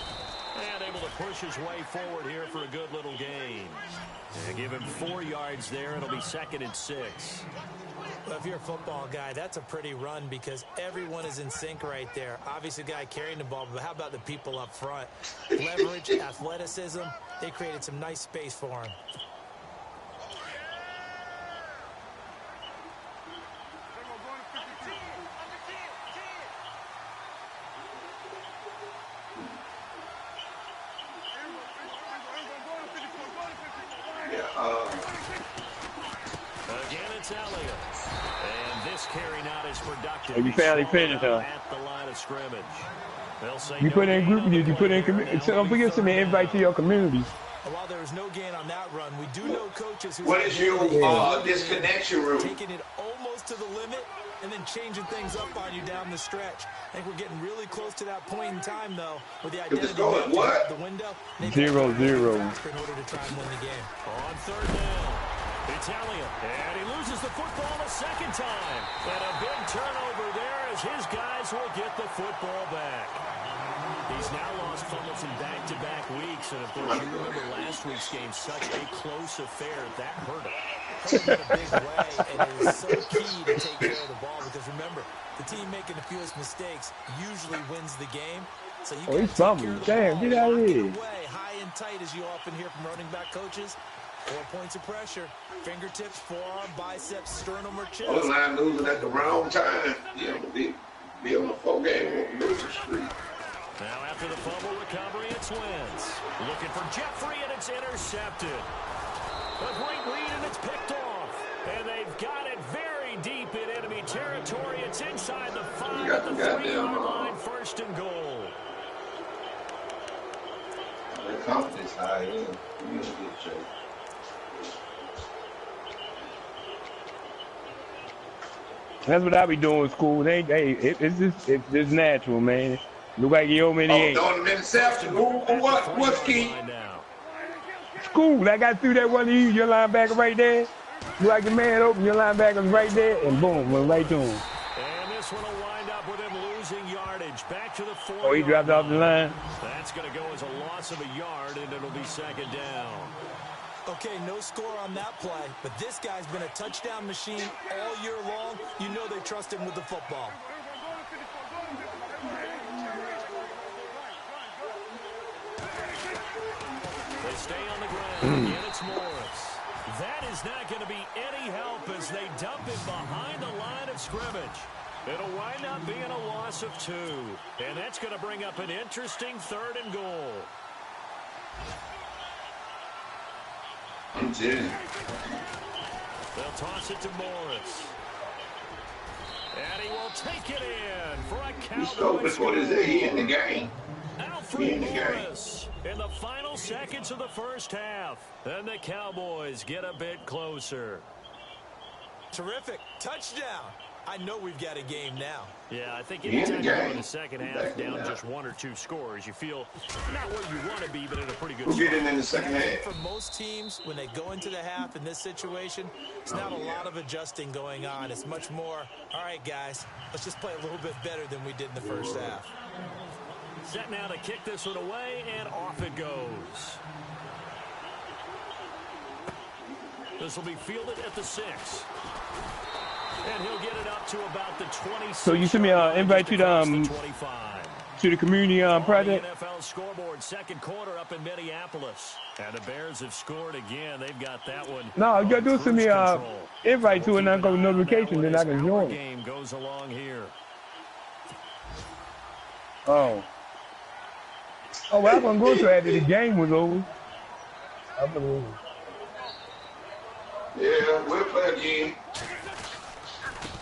And able to push his way forward here for a good little gain. They give him 4 yards there. It'll be 2nd and 6. Well, if you're a football guy, that's a pretty run because everyone is in sync right there. Obviously, the guy carrying the ball, but how about the people up front? Leverage, athleticism, they created some nice space for him. Again, it's Elliott. And this carry not as productive. You finally finished, huh? At the line of scrimmage. They'll say you put in group, you put in community. So don't forget to invite to your community. While there was no gain on that run, we do know coaches who what is your disconnection rule? Taking it almost to the limit and then changing things up on you down the stretch. I think we're getting really close to that point in time, though, with the identity going, what? the window. 0-0. In order to try and win the game. On third down, it's Elliott, and he loses the football a second time. And a big turnover there as his guys will get the football back. He's now lost fumbles in back-to-back weeks, and of course, you remember last week's game, such a close affair. That hurt him. Hurt him in a big way, and it is so key to take care of the ball because remember, the team making the fewest mistakes usually wins the game. So you he's fumbling. Damn, get out of here. High and tight, as you often hear from running back coaches. 4 points of pressure. Fingertips, forearm, biceps, sternum, or chest. Oh, line losing at the wrong time. You know, be on the 4-game losing streak. Now after the fumble recovery, it's Wentz. Looking for Jeffrey, and it's intercepted. A great read, and it's picked off. And they've got it very deep in enemy territory. It's inside the 5 at the 3-yard line, first and goal. The confidence high, yeah. You get shape. That's what I be doing in school. It's just natural, man. Look like you owe me the on the interception. What's key? School. I got through that one to you. Your linebacker right there. You like the man open. Your linebacker's right there, and boom, went right to him. And this one will wind up with him losing yardage. Back to the 4. Oh, he dropped off the line. That's going to go as a loss of a yard, and it'll be second down. Okay, no score on that play, but this guy's been a touchdown machine all year long. You know they trust him with the football. They stay on the ground, and it's Morris. That is not going to be any help as they dump him behind the line of scrimmage. It'll wind up being a loss of 2, and that's going to bring up an interesting 3rd and goal. They'll toss it to Morris. And he will take it in for a Cowboys goal. He in the game. Alfred Morris in the final seconds of the first half. And the Cowboys get a bit closer. Terrific. Touchdown. I know we've got a game now. Yeah, I think anytime you go in the second half down just 1 or 2 scores, you feel not where you want to be, but in a pretty good spot. In the second half. For most teams, when they go into the half in this situation, it's not a lot of adjusting going on. It's much more, all right, guys, let's just play a little bit better than we did in the first half. Set now to kick this one away, and off it goes. This will be fielded at the 6. And he'll get it up to about the 26. So you sent me an invite to the community project? The NFL scoreboard, second quarter up in Minneapolis. And the Bears have scored again. They've got that one. No, you got to send me an invite to it and I go notification, then I can join. Game goes along here. Oh. Oh, well, I'm going to go to after the game was over. Yeah, we'll play again.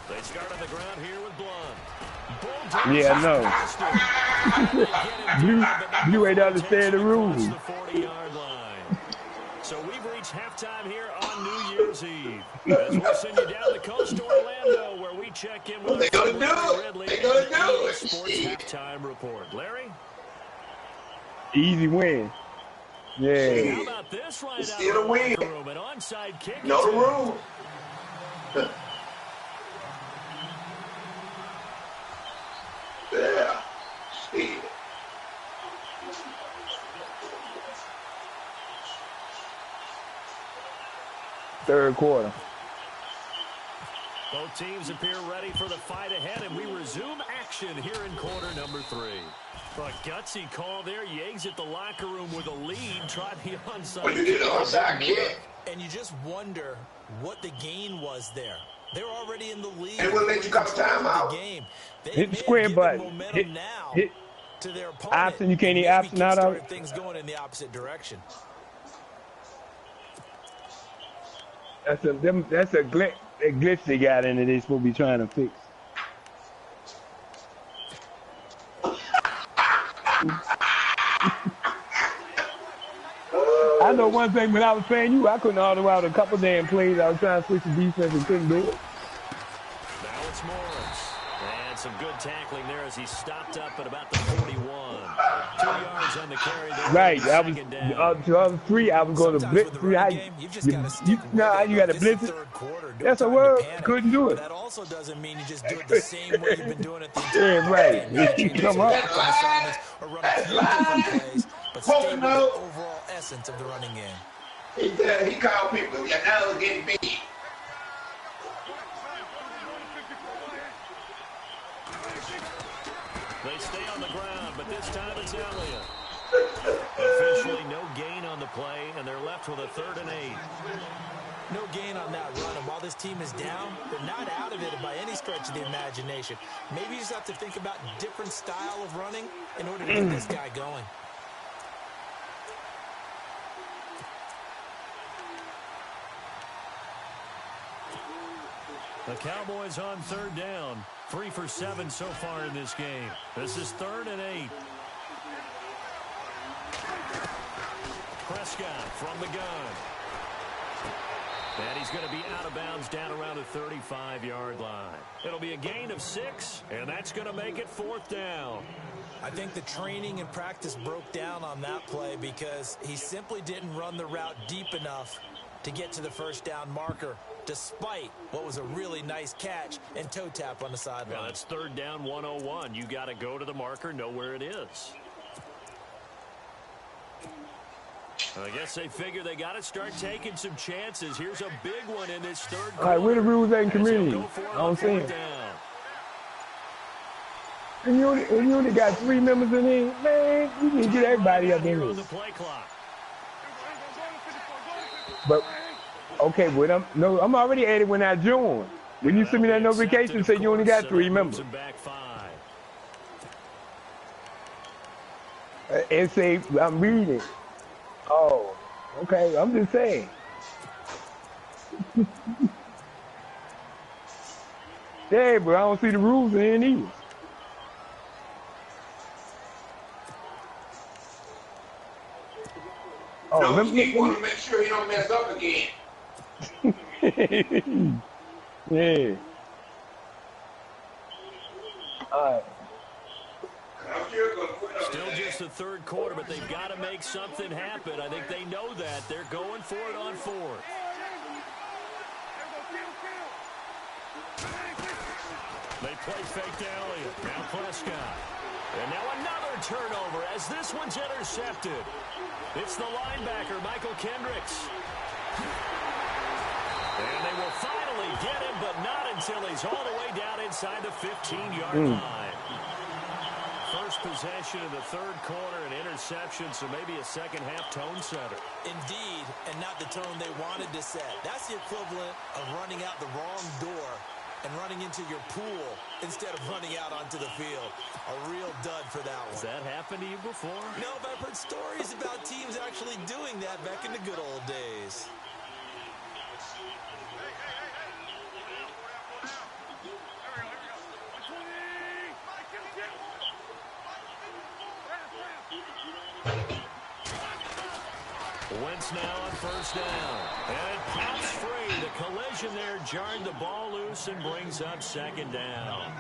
They start on the ground here with Blunt. Yeah, I know. you ain't understand the rules. The 40-yard line. So we've reached halftime here on New Year's Eve. As we'll send you down the coast to Orlando, where we check in with Larry Ridley. They gonna do it. Sports halftime report. Larry? Easy win. Yeah. How about this right out still a win. Room, an onside kick. Know the rule. Yeah. See. Third quarter. Both teams appear ready for the fight ahead, and we resume action here in quarter number 3. A gutsy call there. You exit the locker room with a lead. Try the onside kick. And you just wonder what the gain was there. They're already in the lead. And we'll let you cut timeout. Hit the square button. Hit to their opponent. Option. You can't eat option out of it. Things going in the opposite direction. That's a glitch they got in it. They supposed to be trying to fix. I know one thing when I was playing you, I couldn't auto out a couple damn plays. I was trying to switch the defense and couldn't do it. Now it's Morris. And some good tackling there as he stopped up at about the 41. 2 yards on the carry there. Right. I was three. I was going to blitz three. You got to blitz it. That's a word. Couldn't do it. That also doesn't mean you just do it the same way you've been doing it the entire game. Right. Come on. Or run a few different plays, but stay with the overall essence of the running game. He called people, your nose getting big. They stay on the ground, but this time it's Elliott. Officially no gain on the play, and they're left with a 3rd and 8. No gain on that run, and while this team is down, they're not out of it by any stretch of the imagination. Maybe you just have to think about a different style of running in order to get this guy going. The Cowboys on 3rd down. 3 for 7 so far in this game. This is 3rd and 8. Prescott from the gun. And he's going to be out of bounds down around the 35-yard line. It'll be a gain of 6, and that's going to make it 4th down. I think the training and practice broke down on that play because he simply didn't run the route deep enough to get to the 1st down marker, despite what was a really nice catch and toe tap on the sideline. Well, it's 3rd down 101. You got to go to the marker, know where it is. I guess they figure they got to start taking some chances. Here's a big one in this 3rd quarter. All right, where the rules and community? I don't see it. And you only got 3 members in here, man. You can get everybody up in here. But okay, but I'm already added when I joined. When you send me that notification, say you only got 3 members. And say I'm reading. Oh, okay. I'm just saying. Yeah, but I don't see the rules in either. Oh, no, you want to make sure he don't mess up again. Yeah. All right. Still just the 3rd quarter, but they've got to make something happen. I think they know that. They're going for it on 4th. They play fake to Elliott. Now Prescott. And now another turnover as this one's intercepted. It's the linebacker, Michael Kendricks. And they will finally get him, but not until he's all the way down inside the 15-yard line. First possession of the 3rd quarter, an interception, so maybe a second-half tone setter. Indeed, and not the tone they wanted to set. That's the equivalent of running out the wrong door and running into your pool instead of running out onto the field. A real dud for that one. Has that happened to you before? No, but I've heard stories about teams actually doing that back in the good old days. Wentz now on 1st down. And it pops free. The collision there jarred the ball loose and brings up 2nd down.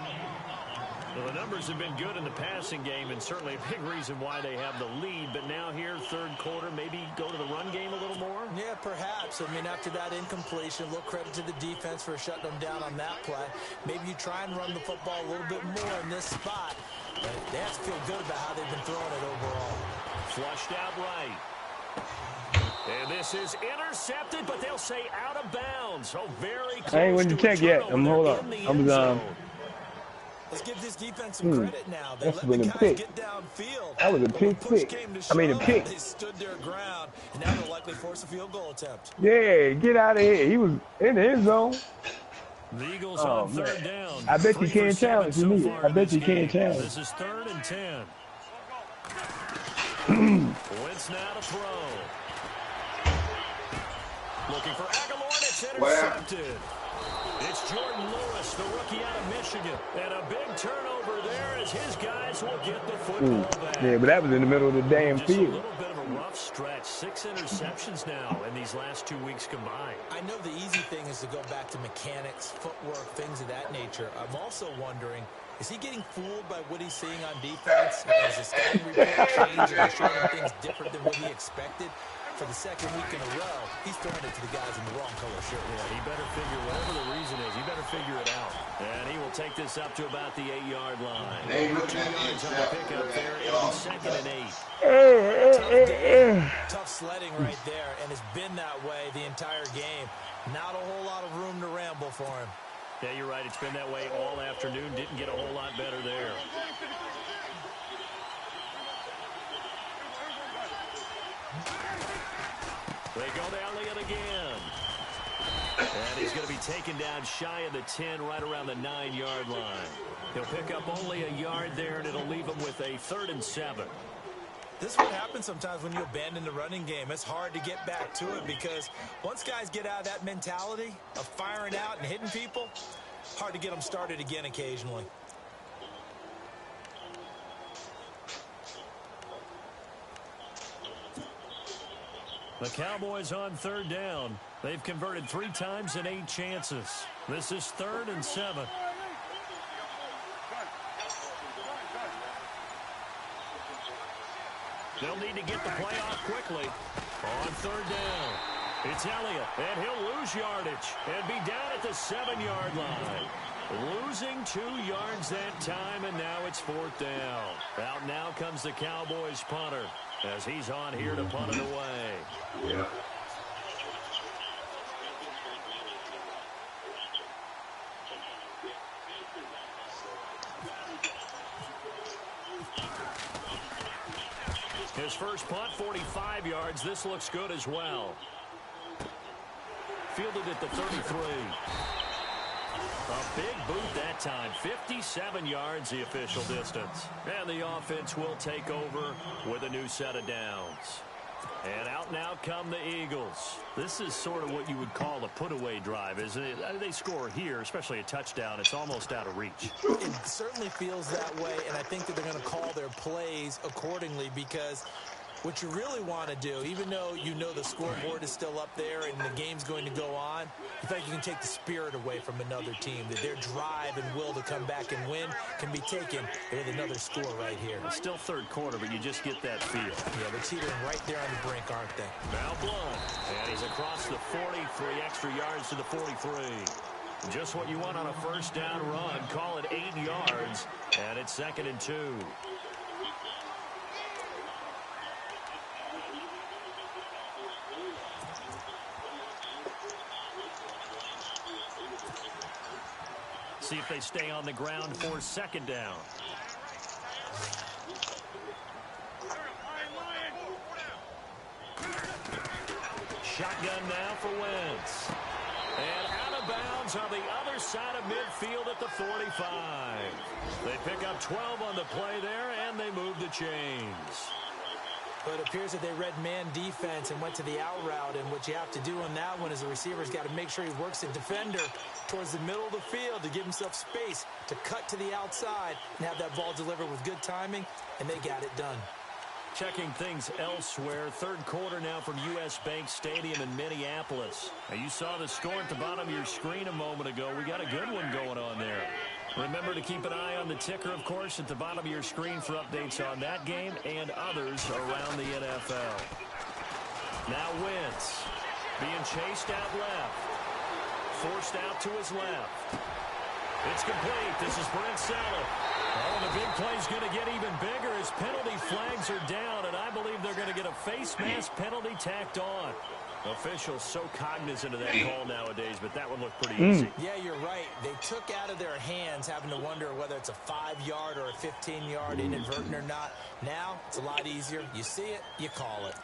Well, the numbers have been good in the passing game and certainly a big reason why they have the lead. But now here, 3rd quarter, maybe go to the run game a little more? Yeah, perhaps. I mean, after that incompletion, a little credit to the defense for shutting them down on that play. Maybe you try and run the football a little bit more in this spot. But they have to feel good about how they've been throwing it overall. Flushed out right. And this is intercepted, but they'll say out of bounds. Oh, very close. I ain't went to check yet. Hold on. Let's give this defense some credit now. They That's let the been a guys pick. get downfield. That was a pick six. I mean a pick. They stood their ground, and now they'll likely force a field goal attempt. Yeah, get out of here. He was in the end zone. The Eagles on 3rd down. I bet you can't challenge me. I bet you can't challenge. This is 3rd and 10. Wentz now to throw. Looking for Aguilar, and it's intercepted. It's Jordan Lewis, the rookie out of Michigan. And a big turnover there as his guys will get the football back. Yeah, but that was in the middle of the damn Just field. a little bit of a rough stretch. 6 interceptions now in these last 2 weeks combined. I know the easy thing is to go back to mechanics, footwork, things of that nature. I'm also wondering, is he getting fooled by what he's seeing on defense? Is his scouting report changing and showing him things different than what he expected? For the second week in a row, he's throwing it to the guys in the wrong color shirt. Yeah, he better figure, whatever the reason is, he better figure it out. And he will take this up to about the 8-yard line. 2 yards on the pickup there. It'll be 2nd and 8. Tough sledding right there, and it's been that way the entire game. Not a whole lot of room to ramble for him. Yeah, you're right. It's been that way all afternoon. Didn't get a whole lot better there. They go to Elliott again. And he's going to be taken down shy of the 10, right around the 9-yard line. He'll pick up only a yard there, and it'll leave him with a 3rd and 7. This is what happens sometimes when you abandon the running game. It's hard to get back to it because once guys get out of that mentality of firing out and hitting people, hard to get them started again occasionally. The Cowboys on 3rd down. They've converted 3 times in 8 chances. This is 3rd and 7. They'll need to get the play off quickly. On 3rd down, it's Elliott, and he'll lose yardage and be down at the 7-yard line. Losing 2 yards that time, and now it's 4th down. Out now comes the Cowboys punter as he's on here to punt it away. Yeah. His first punt, 45 yards. This looks good as well. Fielded at the 33. A big boot that time. 57 yards the official distance. And the offense will take over with a new set of downs. And out now come the Eagles. This is sort of what you would call a put-away drive, isn't it? They score here, especially a touchdown. It's almost out of reach. It certainly feels that way, and I think that they're going to call their plays accordingly because what you really want to do, even though you know the scoreboard is still up there and the game's going to go on, you think you can take the spirit away from another team, that their drive and will to come back and win can be taken with another score right here. It's still 3rd quarter, but you just get that feel. Yeah, they're teetering right there on the brink, aren't they? Now Blunt, and he's across the 40, 3 extra yards to the 43. Just what you want on a 1st down run. Call it 8 yards, and it's 2nd and 2. See if they stay on the ground for 2nd down. Shotgun now for Wentz. And out of bounds on the other side of midfield at the 45. They pick up 12 on the play there, and they move the chains. But it appears that they read man defense and went to the out route. And what you have to do on that one is the receiver's got to make sure he works the defender towards the middle of the field to give himself space to cut to the outside and have that ball delivered with good timing, and they got it done. Checking things elsewhere. 3rd quarter now from U.S. Bank Stadium in Minneapolis. Now you saw the score at the bottom of your screen a moment ago. We got a good one going on there. Remember to keep an eye on the ticker, of course, at the bottom of your screen for updates on that game and others around the NFL. Now Wentz being chased out left. Forced out to his left. It's complete. This is Brent Sellett. Oh, the big play's going to get even bigger as penalty flags are down, and I believe they're going to get a face mask penalty tacked on. Officials so cognizant of that call nowadays, but that one looked pretty easy. Yeah, you're right. They took out of their hands having to wonder whether it's a 5-yard or a 15-yard inadvertent or not. Now, it's a lot easier. You see it, you call it.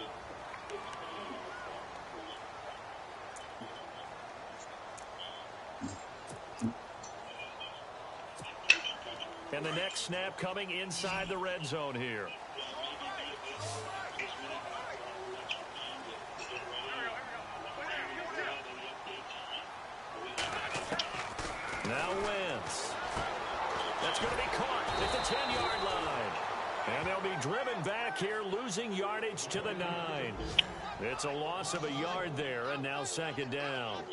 And the next snap coming inside the red zone here. here, losing yardage to the 9. It's a loss of a yard there, and now 2nd down.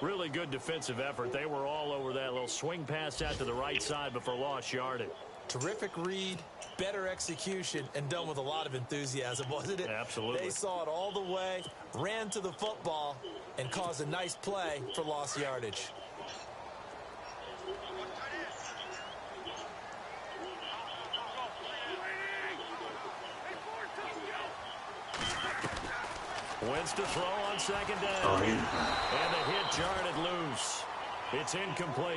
Really good defensive effort. They were all over that little swing pass out to the right side before lost yardage. Terrific read, better execution, and done with a lot of enthusiasm, wasn't it? Absolutely. They saw it all the way, ran to the football, and caused a nice play for lost yardage. Wentz to throw on 2nd down. And the hit jarred it loose. It's incomplete.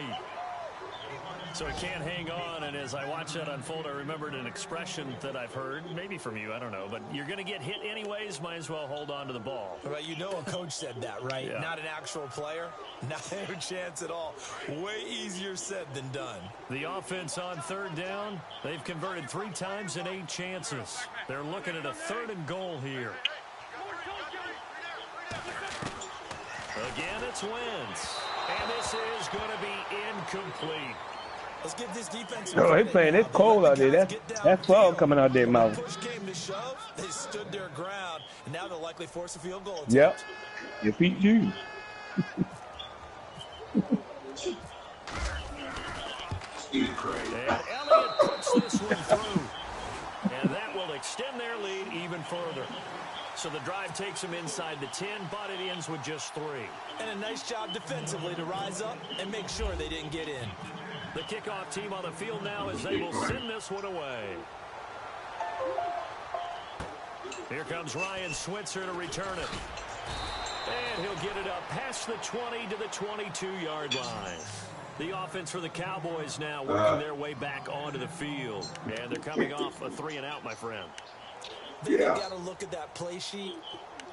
So he can't hang on, and as I watch that unfold, I remembered an expression that I've heard, maybe from you, I don't know, but you're going to get hit anyways, might as well hold on to the ball. Right, you know a coach said that, right? Yeah. Not an actual player. Not a chance at all. Way easier said than done. The offense on 3rd down, they've converted 3 times in 8 chances. They're looking at a 3rd and goal here. Again, it's Wentz. And this is going to be incomplete. Let's give this defense. Oh, he's playing. It's cold out there. That's fog coming out their mouth. Push came to shove. They stood their ground, and now they'll likely force a field goal attempt. Yep. Your feet you. And Elliott puts this one through. And that will extend their lead even further. So the drive takes them inside the 10, but it ends with just 3. And a nice job defensively to rise up and make sure they didn't get in. The kickoff team on the field now as they will send this one away. Here comes Ryan Switzer to return it. And he'll get it up past the 20 to the 22-yard line. The offense for the Cowboys now working their way back onto the field. And they're coming off a 3-and-out, my friend. They've got to look at that play sheet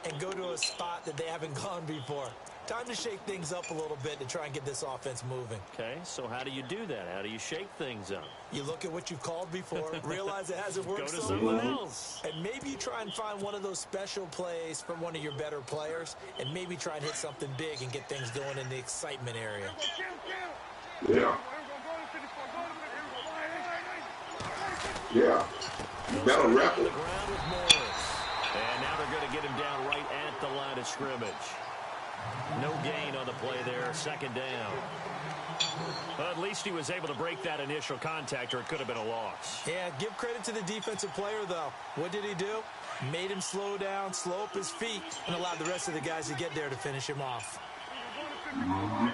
and go to a spot that they haven't gone before. Time to shake things up a little bit to try and get this offense moving. Okay, so how do you do that? How do you shake things up? You look at what you've called before, realize it hasn't worked Go to so someone well, else. and maybe you try and find one of those special plays from one of your better players, and maybe try and hit something big and get things going in the excitement area. Yeah. Yeah. Better record. And now they're going to get him down right at the line of scrimmage. No gain on the play there, 2nd down. Well, at least he was able to break that initial contact, or it could have been a loss. Yeah, give credit to the defensive player, though. What did he do? Made him slow down, slow up his feet, and allowed the rest of the guys to get there to finish him off. Mm-hmm.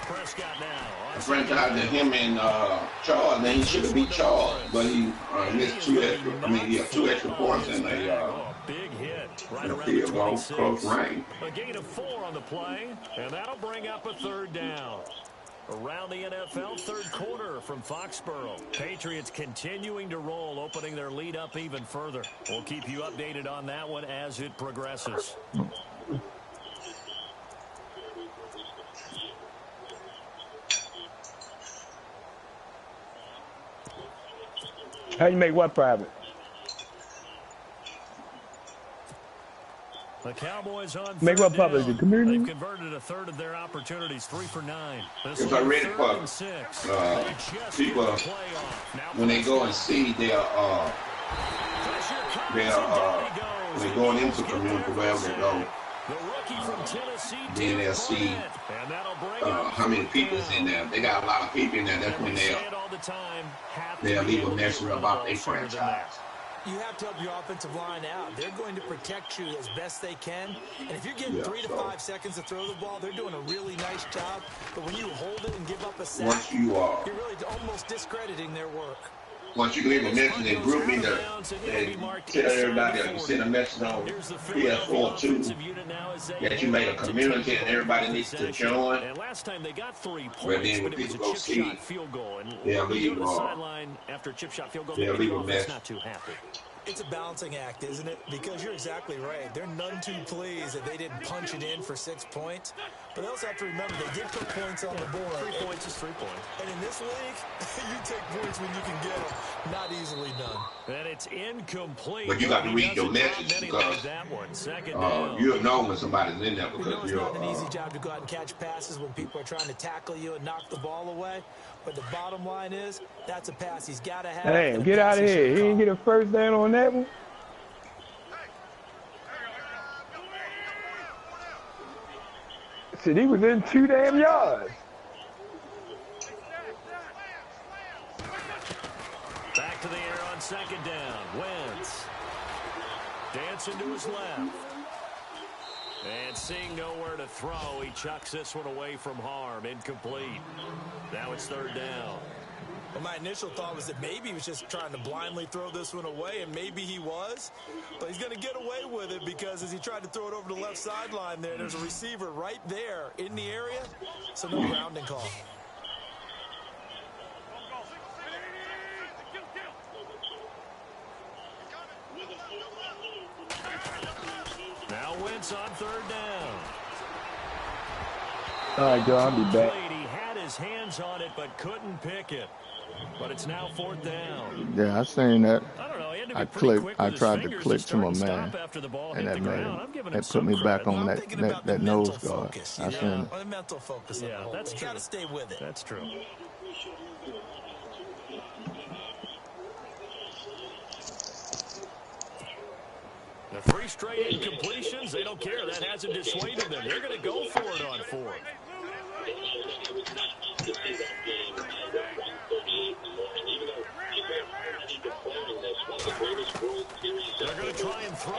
Prescott now. Franchise to him and Charles, and he should have beat Charles, but he missed 2 extra points in a big hit right around field the goal 26. close range. A gain of 4 on the play, and that'll bring up a 3rd down. Around the NFL, 3rd quarter from Foxborough. Patriots continuing to roll, opening their lead up even further. We'll keep you updated on that one as it progresses. How you make what private? The Cowboys on make what public? The community? They've converted a 1/3 of their opportunities, 3 for 9. This It's is already 3rd and 6. people when they go and see they're going into community wherever they go. Then they'll see how many people's in there. They got a lot of people in there. That's when they'll leave a message about their franchise. You have to help your offensive line out. They're going to protect you as best they can. And if you're getting 3 to 5 seconds to throw the ball, they're doing a really nice job. But when you hold it and give up a sack, you're really almost discrediting their work. Once you leave a message in group me to tell everybody to send a message on PS4 too that you made a community and everybody needs to join. And last time they got 3 points, but then when people go see, they'll leave the sideline after a chip shot field goal. They'll leave a message. Not too happy. It's a balancing act, isn't it? Because you're exactly right. They're none too pleased that they didn't punch it in for 6 points. But they also have to remember they did put points on the board. 3 points is 3 points. And in this league, you take points when you can get them. Not easily done. And it's incomplete. But you got to read your message because that one. Second down. you'll know when somebody's in there because it's not an easy job to go out and catch passes when people are trying to tackle you and knock the ball away. But the bottom line is, that's a pass he's got to have. Damn, get out of here. He didn't get a first down on that one. Shit, he was in 2 damn yards. Back to the air on second down. Wentz. Dancing to his left. And seeing nowhere to throw, he chucks this one away from harm. Incomplete. Now it's third down. Well, my initial thought was that maybe he was just trying to blindly throw this one away, and maybe he was. But he's going to get away with it because as he tried to throw it over the left sideline there's a receiver right there in the area, so no grounding call. Now Wentz on third down. All right, Joe, I'll be back. He had his hands on it but couldn't pick it. But it's now fourth down. Yeah, I seen that. I don't know. He had to be I pretty clicked. quick I with his tried to fingers click to my start man, stop after the ball and hit that the made ground. I'm giving him that put some me back credit. on I'm thinking about that the nose mental guard. focus, I you seen know, it. the mental focus. Yeah, that's you true. got to stay with it. That's true. The 3 straight incompletions, they don't care. That hasn't dissuaded them. They're going to go for it on 4th. They're going to try and throw.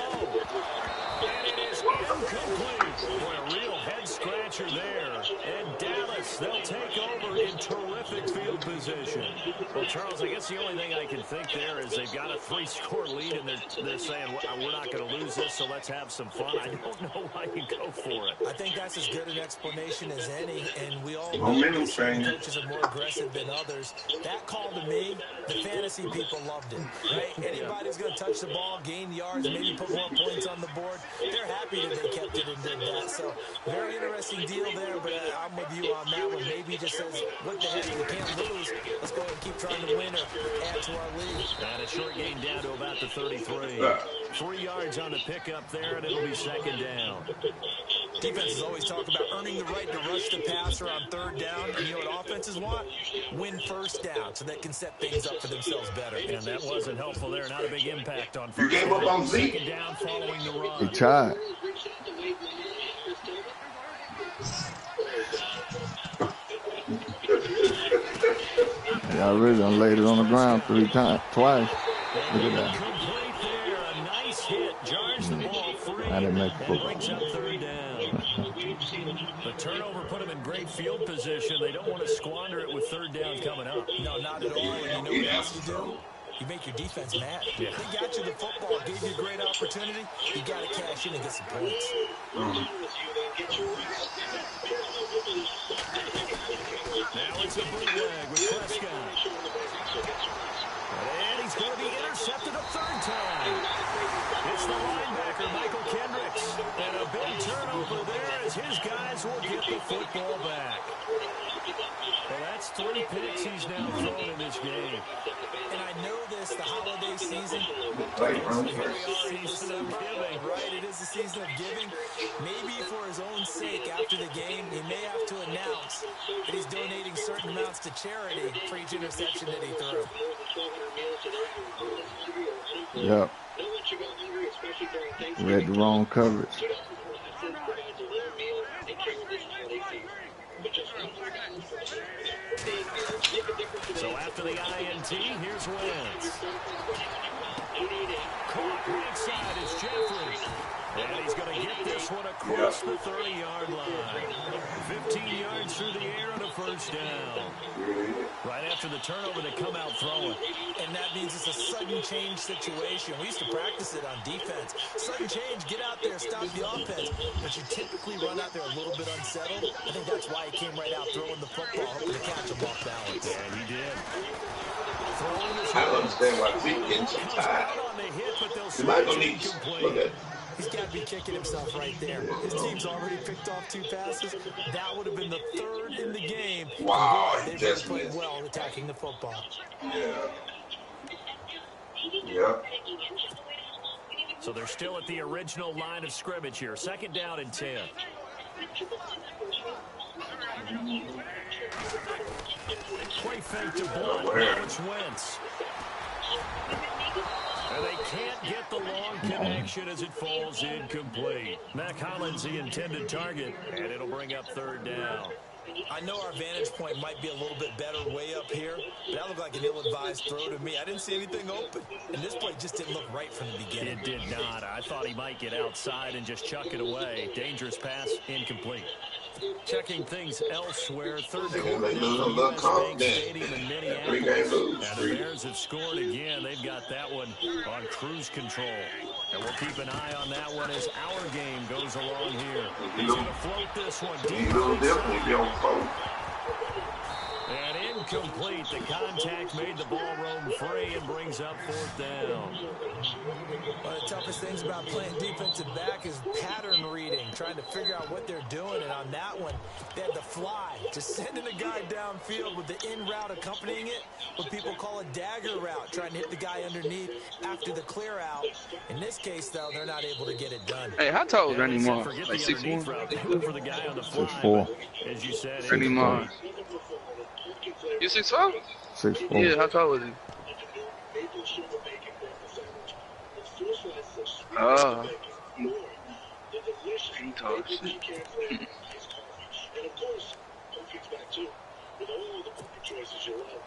And it is incomplete. Boy, a real head scratcher there. And Dallas, they'll take over in terrific field position. Well, Charles, I guess the only thing I can think there is they've got a 3-score lead, and they're saying, we're not going to lose this, so let's have some fun. I don't know why you go for it. I think that's as good an explanation as any, and we all momentum know some change. coaches are more aggressive than others. That call to me, the fantasy people loved it, right? Anybody who's going to touch the ball, gain yards, maybe put more points on the board, they're happy that they kept it and did that. So very interesting deal there, but I'm with you on that one. Maybe he just says, what the heck, we can't lose. Let's go ahead and keep trying to win or add to our lead. And a short gain down to about the 33. 3 yards on the pickup there, and it'll be second down. Defenses always talk about earning the right to rush the passer on third down. And you know what offenses want? Win first down so they can set things up for themselves better. And that wasn't helpful there. Not a big impact on first You gave up on Zeke. Second down following the run. He tried. Yeah, I really done laid it on the ground twice. Look at that. Complete there. A nice hit. Jars the ball free. I didn't make the And football. brings up third down. The turnover put them in great field position. They don't want to squander it with third down coming up. No, not at all. And you know what else you do? You make your defense mad. Yeah. They got you the football, gave you a great opportunity. You got to cash in and get some points. Now it's a bootleg with Prescott. And he's going to be intercepted a third time. It's the linebacker, Michael Kendricks. And a big turnover there as his guys will get the football back. Well, that's 3 picks he's now thrown in this game. And I know this, the holiday season. Season of giving. Right, it is the season of giving. Maybe for his own sake after the game, he may have to announce that he's donating certain amounts to charity for each interception that he threw. Yep. Read the wrong coverage. So after the INT, here's Wentz. Caught right side is Jeffries. And he's going to get this one across the 30-yard line. 15 yards through the air and a first down. Right after the turnover, they come out throwing. And that means it's a sudden change situation. We used to practice it on defense. Sudden change, get out there, stop the offense. But you typically run out there a little bit unsettled. I think that's why he came right out throwing the football, hoping to catch him off balance. And he did. I don't understand why Zeke getting so tired. He might go need to look at. He's got to be kicking himself right there. His team's already picked off 2 passes. That would have been the 3rd in the game. Wow, They just played missed. well attacking the football. Yeah. Yeah. So they're still at the original line of scrimmage here. 2nd down and 10. Play fake to Blunt. Now it's Wentz. And they can't get the long connection as it falls incomplete. Mac Hollins the intended target, and it'll bring up 3rd down. I know our vantage point might be a little bit better way up here, but that looked like an ill-advised throw to me. I didn't see anything open, and this play just didn't look right from the beginning. It did not. I thought he might get outside and just chuck it away. Dangerous pass, incomplete. Checking things elsewhere. 3rd quarter now for US Bank Stadium in Minneapolis. And the Bears have scored again. They've got that one on cruise control. And we'll keep an eye on that one as our game goes along here. He's going to float this one deep. And incomplete. The contact made the ball roam free and brings up 4th down. One of the toughest things about playing defensive back is pattern reading, trying to figure out what they're doing. And on that one, they had to fly, just sending a guy downfield with the in route accompanying it, what people call a dagger route, trying to hit the guy underneath after the clear out. In this case, though, they're not able to get it done. Hey, how tall is Randy Moss? Like Like 6'1"? For the guy on the fly, 6'4". as you said, Randy Moss. You 6'4"? 6'4". Yeah, how tall is he? Oh. He tall as shit. And of course, home gets back too. With all the pumpkin choices you love,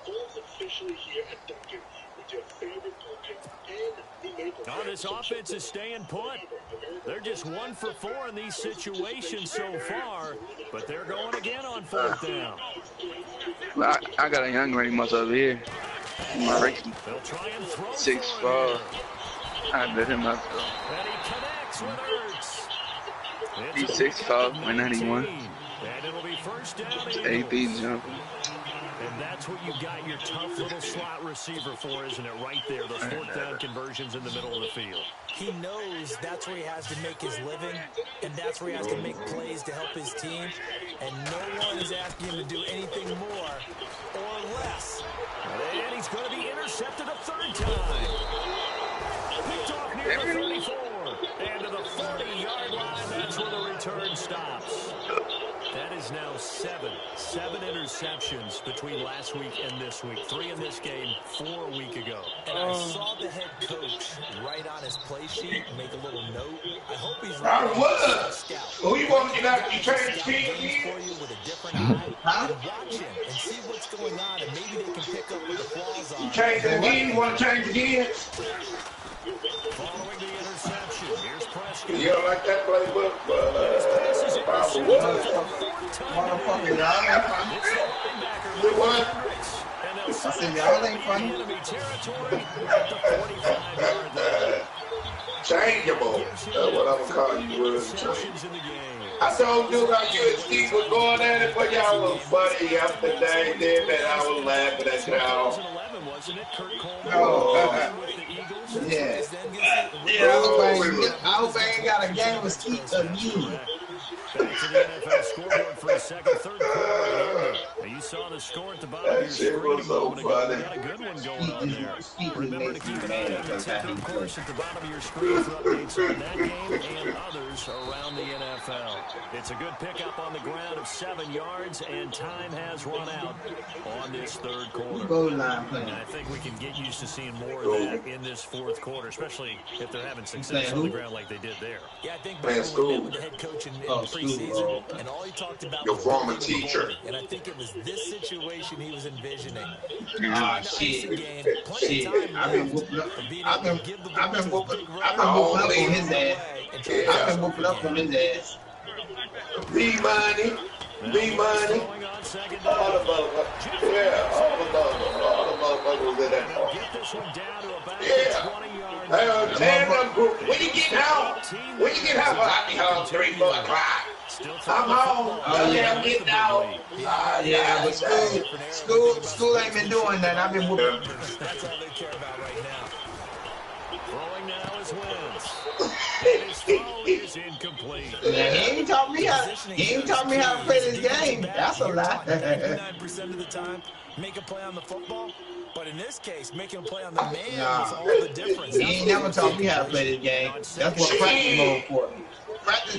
fall's officially here at Dunkin' with your favorite pumpkin and the maple. Oh, this offense is staying put. They're just 1 for 4 in these situations so far, but they're going again on 4th down. Well, I got a young Randy Moss over here. Ricky. 6'4". I bet him up though. And he connects with Ertz. He's 6'5", 191. And it'll be 1st down. It's 8 feet jumping. And that's what you got your tough little slot receiver for, isn't it? Right there, those 4th down conversions in the middle of the field. He knows that's where he has to make his living, and that's where he has to make plays to help his team. And no one is asking him to do anything more or less. And he's going to be intercepted a 3rd time. Picked off near the 34. And to the 40-yard line, that's where the return stops. That is now 7 interceptions between last week and this week. 3 in this game, 4 a week ago. And I saw the head coach write on his play sheet, make a little note. I hope he's Who you want to get out? You change teams for you with a different eye. And watch him and see what's going on, and maybe they can pick up where the flaws are. You change it again? You want to change again? Following the interception, here's Prescott. You don't like that playbook? Motherfucker, y'all ain't funny. Do what? I said, y'all ain't funny. Changeable. That's what I'm calling you. I told you about you and Steve was going at it, but y'all was funny yesterday. Then man, I was laughing at y'all. Yeah. I hope I ain't got a game with Steve again. Back to the NFL scoreboard for a second, 3rd quarter. You saw the score at the bottom of your screen. Was so funny. Got a good one going on there. Remember to keep an eye on the tip, of course, at the bottom of your screen for updates on that game and others around the NFL. It's a good pickup on the ground of 7 yards, and time has run out on this 3rd quarter. And I think we can get used to seeing more of that in this 4th quarter, especially if they're having success on the ground like they did there. Yeah, I think back when we met with the head coach in preseason, and all he talked about your was former teacher. And I think it was this situation he was envisioning. Shit. I've been whooping up on his ass. I've been whooping up on his ass. B-Money. All the motherfuckers. Yeah, all the motherfuckers in that car. Yeah. Tandem group. When you get home, I'll be home 3, 4 o'clock. I'm home. Oh, yeah, I'm getting out. Yeah, but school ain't been doing that. I've been whooping. That's all they care about right now. Throwing now is Wentz. And his throw is incomplete. Yeah, he ain't taught me how to play this game. That's a lie. 99% of the time, make a play on the football. But in this case, making a play on the man is all the difference. He ain't never taught me how to play this game. That's what practice mode for.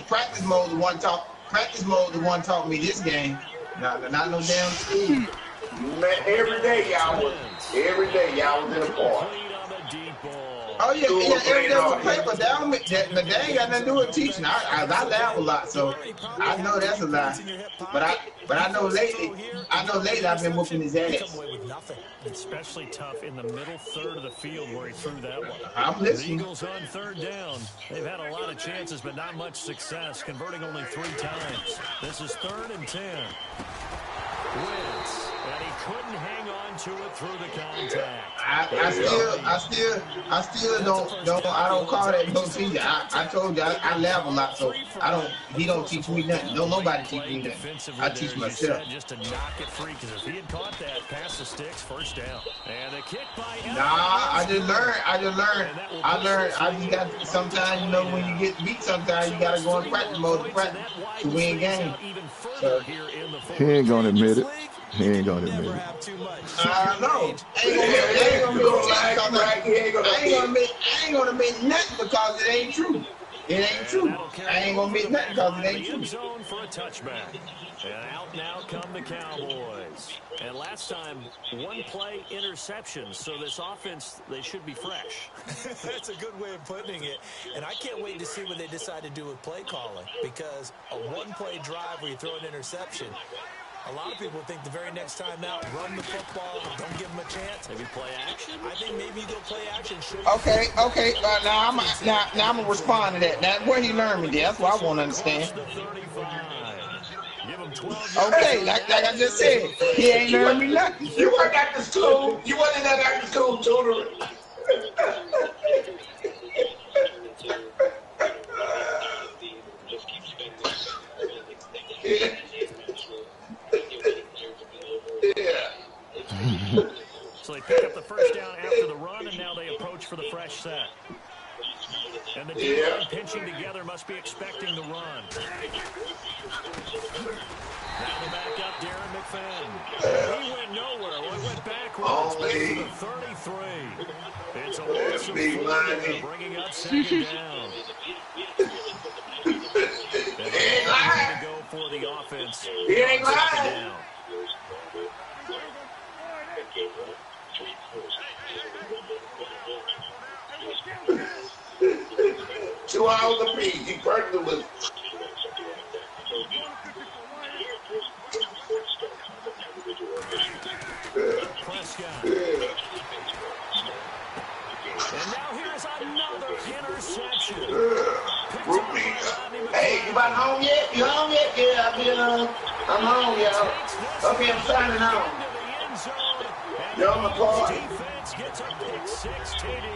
Practice mode the one taught me this game. Not no damn school. Man, every day y'all was in the park. Oh yeah, every day was a play, but that ain't got nothing to do with teaching. I laugh a lot, so I know that's a lie. But I know lately I've been whooping his ass. Especially tough in the middle third of the field where he threw that one. I'm listening. The Eagles on third down. They've had a lot of chances, but not much success, converting only 3 times. This is 3rd and 10. Wentz, and he couldn't hang on to it through the contact. I still don't call that no teacher. I told you I laugh a lot, so he don't teach me nothing. Don't nobody teach me nothing. I teach myself. Just to knock it free, because if he had caught that pass the sticks, first down. And a kick by I just learned. I just got sometimes, you know, when you get beat, sometimes you gotta go in practice mode to win games. So he ain't gonna admit it. He ain't gonna admit it. I know. I ain't gonna admit nothing because it ain't true. It ain't true. I ain't gonna admit nothing because it ain't true. Zone for a touchback. And out now come the Cowboys. And last time, 1 play interception. So this offense, they should be fresh. That's a good way of putting it. And I can't wait to see what they decide to do with play calling. Because a 1-play drive where you throw an interception, a lot of people think the very next time out, run the football, don't give them a chance. Maybe play action? I think maybe you go play action. Okay. Now I'm gonna respond to that. Now where he learned me, that's what I want to understand. Okay, like I just said, he ain't learned me nothing. You weren't at the school. You wasn't at the school tutoring. So they pick up the first down after the run, and now they approach for the fresh set. And the D-line pinching together must be expecting the run. Now the backup, Darren McFadden. He went nowhere. Well, he went backwards. Back to the 33. It's a loss of 4, bringing up 2nd down. And they're to go for the offense. He ain't lying. 2 hours apiece. He perfectly was. Prescott. And now here's another interception. Hey, you about home yet? You home yet? Yeah, I'm home, y'all. Okay, I'm signing out. You're on the call. Defense gets a pick 6 TD.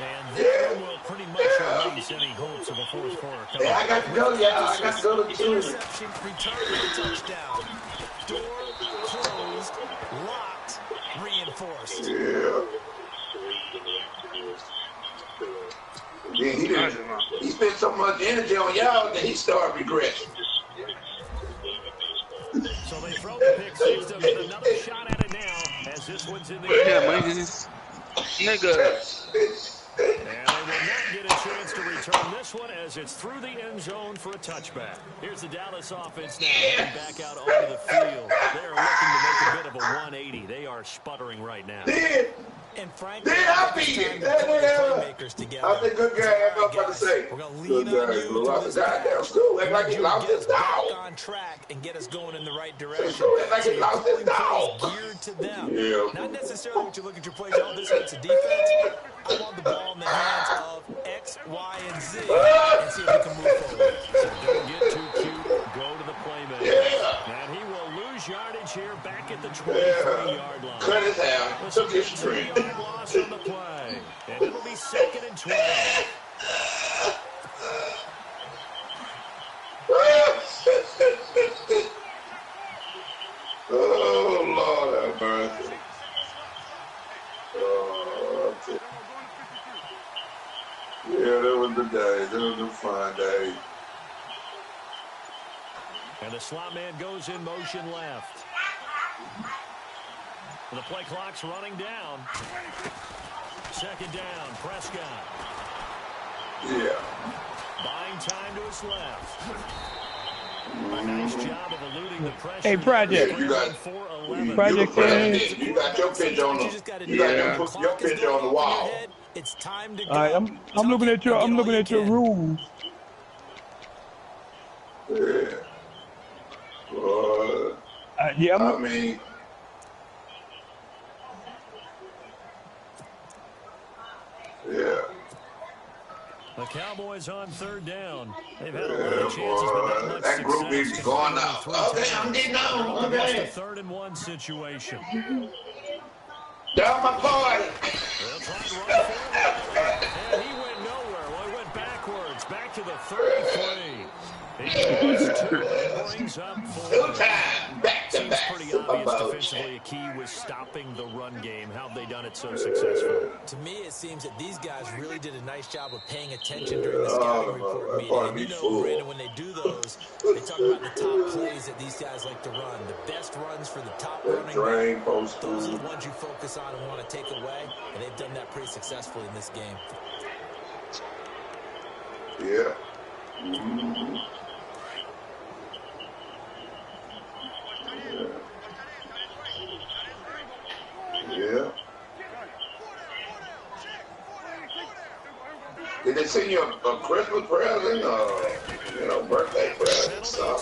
And that will pretty much erase any hopes of a 4th quarter. Yeah, I got to go, y'all. I got to go to the interception, return to touchdown. Door closed, locked, reinforced. Yeah. He spent so much energy on y'all that he started regressing. So they throw the pick 6 to get another shot at it now, as this one's in the air. Nigga. And they will not get a chance to return this one as it's through the end zone for a touchback. Here's the Dallas offense now heading back out onto the field. They are looking to make a bit of a 180. They are sputtering right now. And frankly, I beat it. Playmakers together. I think good guy. I know what to say. We're going to lean on you to this goddamn school. Act like he lost his dog. On track and get us going in the right direction. Act like he lost his dog. Geared to them. Yeah. Not necessarily what you look at your plays. Oh, this hits a defense. I want the ball in the hands of X, Y, and Z and see if we can move forward. So don't get too cute. Go to the playmaker. Yeah. And he will lose yardage here back at the 23-yard line. Cut his hair. Took his string. 3-yard loss on the play. And it'll be 2nd and 12. Yeah, that was the day. That was a fine day. And the slot man goes in motion left. The play clock's running down. Second down, Prescott. Yeah. Buying time to his left. A nice job of eluding the pressure. Hey, Project. You got Project. You got your picture on the. You got your picture on the wall. It's time to go. All right, I'm looking at your rules. Yeah. Yeah. I mean. Yeah. The Cowboys on third down. They've had a lot of chances, but not much that group success. is going up. Okay, I'm getting on. It's a 3rd and 1 situation. Down my party. They'll try and run forward. And he went nowhere. Well, he went backwards. Back to the 33. He lost 2. Brings up 4. Back to Seems back. pretty obvious defensively. A key was stopping the run game. How have they done it so successfully? To me, it seems that these guys really did a nice job of paying attention during the scouting report meeting. And you know, Brandon, when they do those, they talk about the top plays that these guys like to run. The best runs for the top running back. Those are the ones you focus on and want to take away. And they've done that pretty successfully in this game. Yeah. Yeah. Did they send you a Christmas present or, birthday present? So.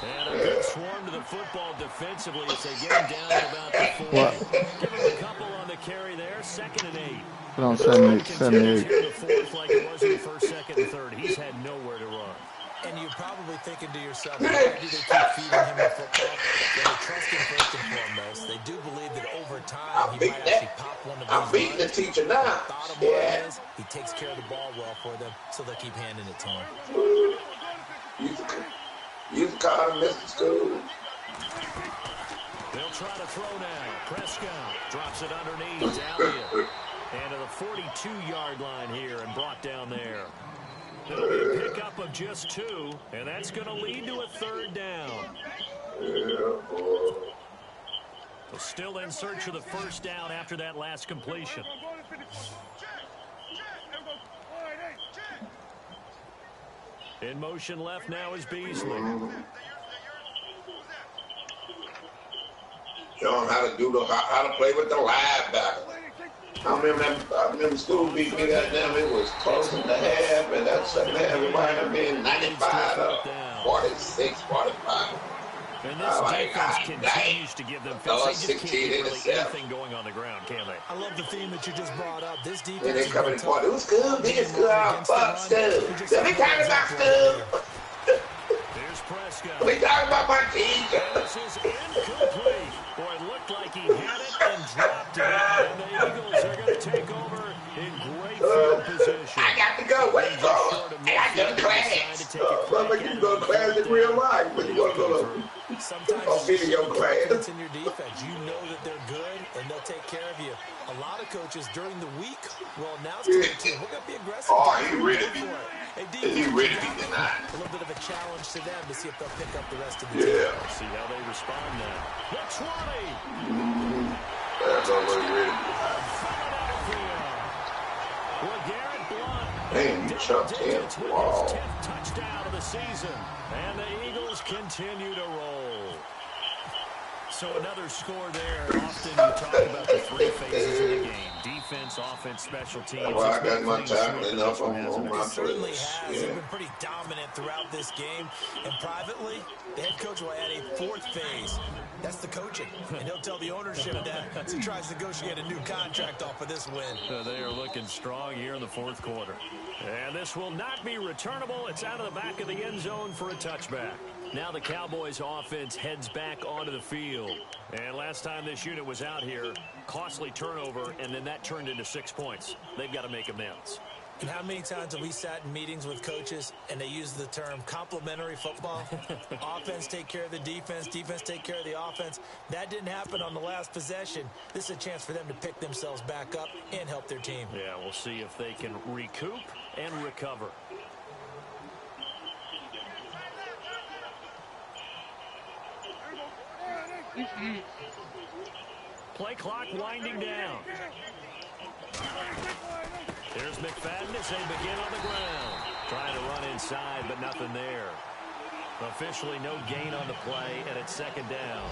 And a good swarm to the football defensively as they get him down to about the 40. Give him a couple on the carry there. 2nd and 8. Put on 78. The fourth like it was in the 1st, 2nd, and 3rd. He's had nowhere to run. And you're probably thinking to yourself, why do they keep feeding him the football? Well, they trust him first and foremost. They do believe that over time he might actually pop one of these. I'm beating the teacher now. Bottom line is, he takes care of the ball well for them, so they'll keep handing it to him. You can call him Mr. School. They'll try to throw now. Prescott drops it underneath. Elliott. And to the 42-yard line here and brought down there. It'll be a pickup of just 2, and that's going to lead to a 3rd down. Yeah, boy. So still in search of the 1st down after that last completion. In motion left now is Beasley. Show them how to play with the linebacker. I remember school beat me that damn. It was close in the half, and that second half it might have been 95 or 46, 45. And this defense continues to give them fits. They just can't get really anything going on the ground, can they? I love the theme that you just brought up. This defense. And they come in the point. It was good. Biggest school. Fuck school. Let me talk about school. There's Prescott. We talking about my teacher. This is incomplete. Boy, it looked like he had it and dropped it. And the Eagles are going to take over in great field position. I got to go. Wait, go. I got to go to class. You go to class in real life, but you want to go to video class. In your defense, you know that they're good and they'll take care of you. A lot of coaches during the week will announce to their team, we're going to be aggressive. Oh, he really be denied. A little bit of a challenge to them to see if they'll pick up the rest of the team. See how they respond now. The 20. That's already ready. LeGarrette Blount. Man, you chucked him. Wow. 10th touchdown of the season. And the Eagles continue to roll. So another score there. Often you talk about the 3 phases of the game. Defense, offense, special teams. Well, I got my time enough on my certainly place. has. They've been pretty dominant throughout this game. And privately, the head coach will add a 4th phase. That's the coaching. And he'll tell the ownership that as he tries to negotiate a new contract off of this win. They are looking strong here in the 4th quarter. And this will not be returnable. It's out of the back of the end zone for a touchback. Now the Cowboys offense heads back onto the field. And last time this unit was out here, costly turnover, and then that turned into 6 points. They've got to make amends. And how many times have we sat in meetings with coaches and they use the term complementary football? Offense take care of the defense, defense take care of the offense. That didn't happen on the last possession. This is a chance for them to pick themselves back up and help their team. Yeah, we'll see if they can recoup and recover. Play clock winding down. There's McFadden as they begin on the ground. Trying to run inside, but nothing there. Officially no gain on the play, and it's second down.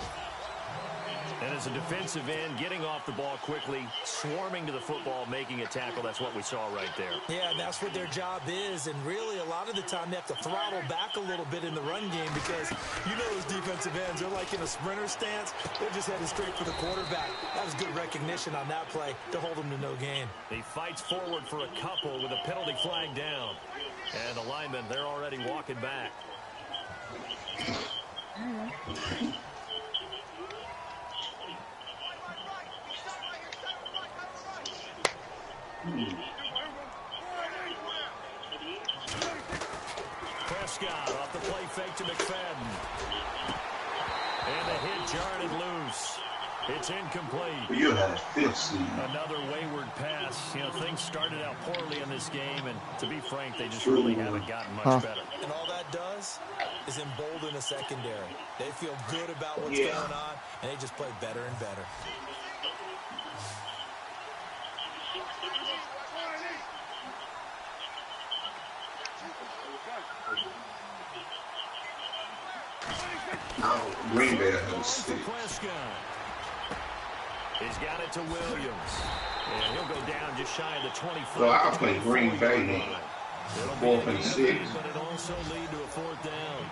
And as a defensive end, getting off the ball quickly, swarming to the football, making a tackle, that's what we saw right there. Yeah, and that's what their job is. And really, a lot of the time, they have to throttle back a little bit in the run game because you know those defensive ends, they're like in a sprinter stance. They're just headed straight for the quarterback. That was good recognition on that play to hold them to no gain. He fights forward for a couple with a penalty flag down. And the linemen, they're already walking back. Prescott off the play fake to McFadden. And the hit jarred it loose. It's incomplete. You had 50. Another wayward pass. You know, things started out poorly in this game, and to be frank, they just really haven't gotten much better. And all that does is embolden a secondary. They feel good about what's going on, and they just play better and better. Green Bay has 6. He's got it to Williams. And he'll go down just shy of the 25. So I'll play Green Bay. 4th and 6. But it also lead to a 4th down.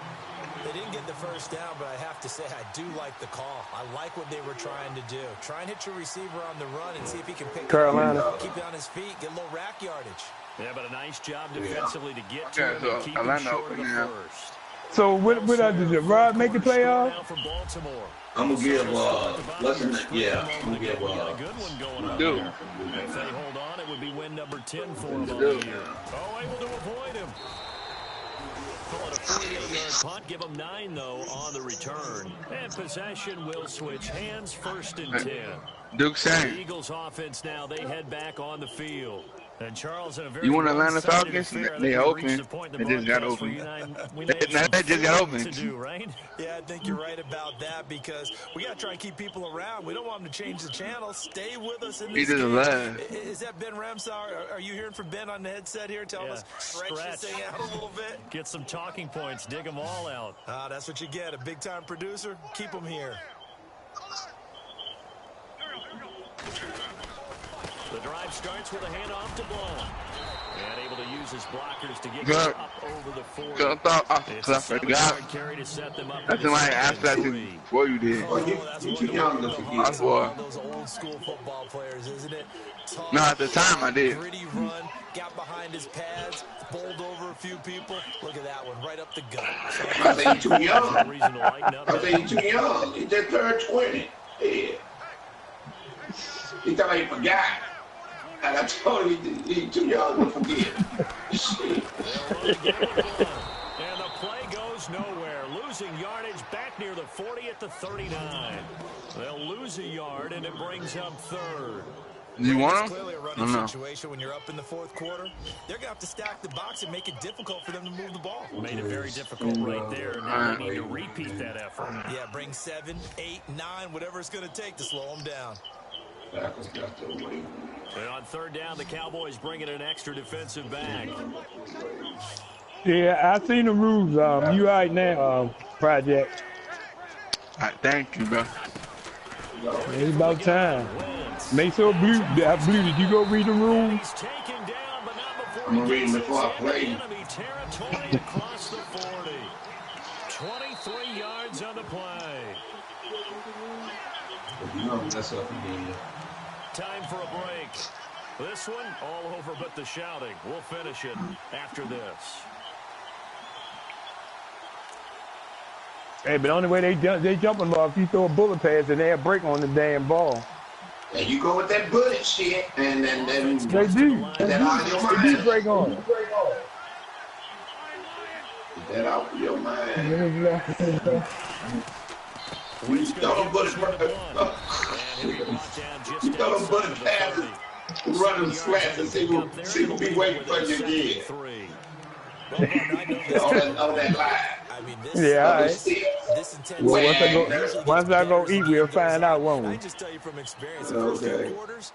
They didn't get the first down, but I have to say I do like the call. I like what they were trying to do. Try and hit your receiver on the run and see if he can pick Carolina. it up, keep it on his feet, get a little rack yardage. Yeah, but a nice job defensively to get to him and keep him short of the first. So what did Rod make the playoff? I'm gonna give yeah, I'm gonna give a good one going on Dude. there. If they hold on, it would be win number 10 for him on the year. Oh, able to avoid him. Call it a 48-yard punt. Give him 9 though on the return. And possession will switch hands, 1st and 10. Duke The Eagles offense now, they head back on the field. And Charles in a very you want Atlanta Falcons? They open. They just got open. They just got open. Right? Yeah, I think you're right about that because we got to try and keep people around. We don't want them to change the channel. Stay with us in this game. Is that Ben Ramsar? Are you hearing from Ben on the headset here? Tell us, stretch this thing out a little bit. Get some talking points. Dig them all out. That's what you get. A big-time producer. Keep them here. The drive starts with a handoff to Blount. And able to use his blockers to get them up over the 40. I forgot. Carry to set them up. That's why I asked that before you did. You're too young to forget. Those old school football players, isn't it? Tough, no, at the time I did. Gritty run, got behind his pads, bowled over a few people. Look at that one, right up the gut. I think you're too young. I think you're too young. He just turned 20. Yeah. He thought he forgot. And I told him he's too young to forget. Shit. And the play goes nowhere. Losing yardage back near the 40 at the 39. They'll lose a yard, and it brings up 3rd. You want It's clearly a running situation when you're up in the 4th quarter. They're going to have to stack the box and make it difficult for them to move the ball. Made it very difficult right there. Now they need to repeat that effort. Yeah, bring 7, 8, 9, whatever it's going to take to slow them down. And on 3rd down, the Cowboys bringing an extra defensive back. Yeah, I seen the rules. You right now, Project. Thank you, bro. It's about time. Make sure Blue, did you go read the rules? I'm gonna read them before I play. Enemy territory across the 40. 23 yards on the play. That's up again. Time for a break. This one all over but the shouting. We'll finish it after this. Hey, but the only way they jumping ball if you throw a bullet pass and they have break on the damn ball. And you go with that bullet shit, and then They do. that out of your They mind. do break on. Get that out of your mind. You throw them bullet passes, run them slants, and see who be waiting for you again. on that line. I mean, Yeah, all right. this Well, once I go eat, we'll find out, won't we? I just tell you from experience, the first 2 quarters,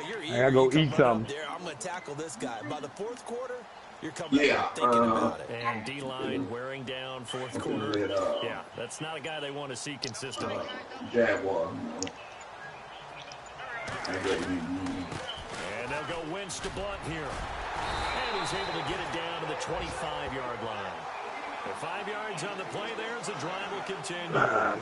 you're eager. I gotta go eat something. I'm going to tackle this guy. By the 4th quarter, you're coming up thinking about it. And D-line wearing down 4th quarter. Yeah, that's not a guy they want to see consistently. Jaguar. And they'll go Wentz to Blunt here. And he's able to get it down to the 25-yard line. The 5 yards on the play there as the drive will continue.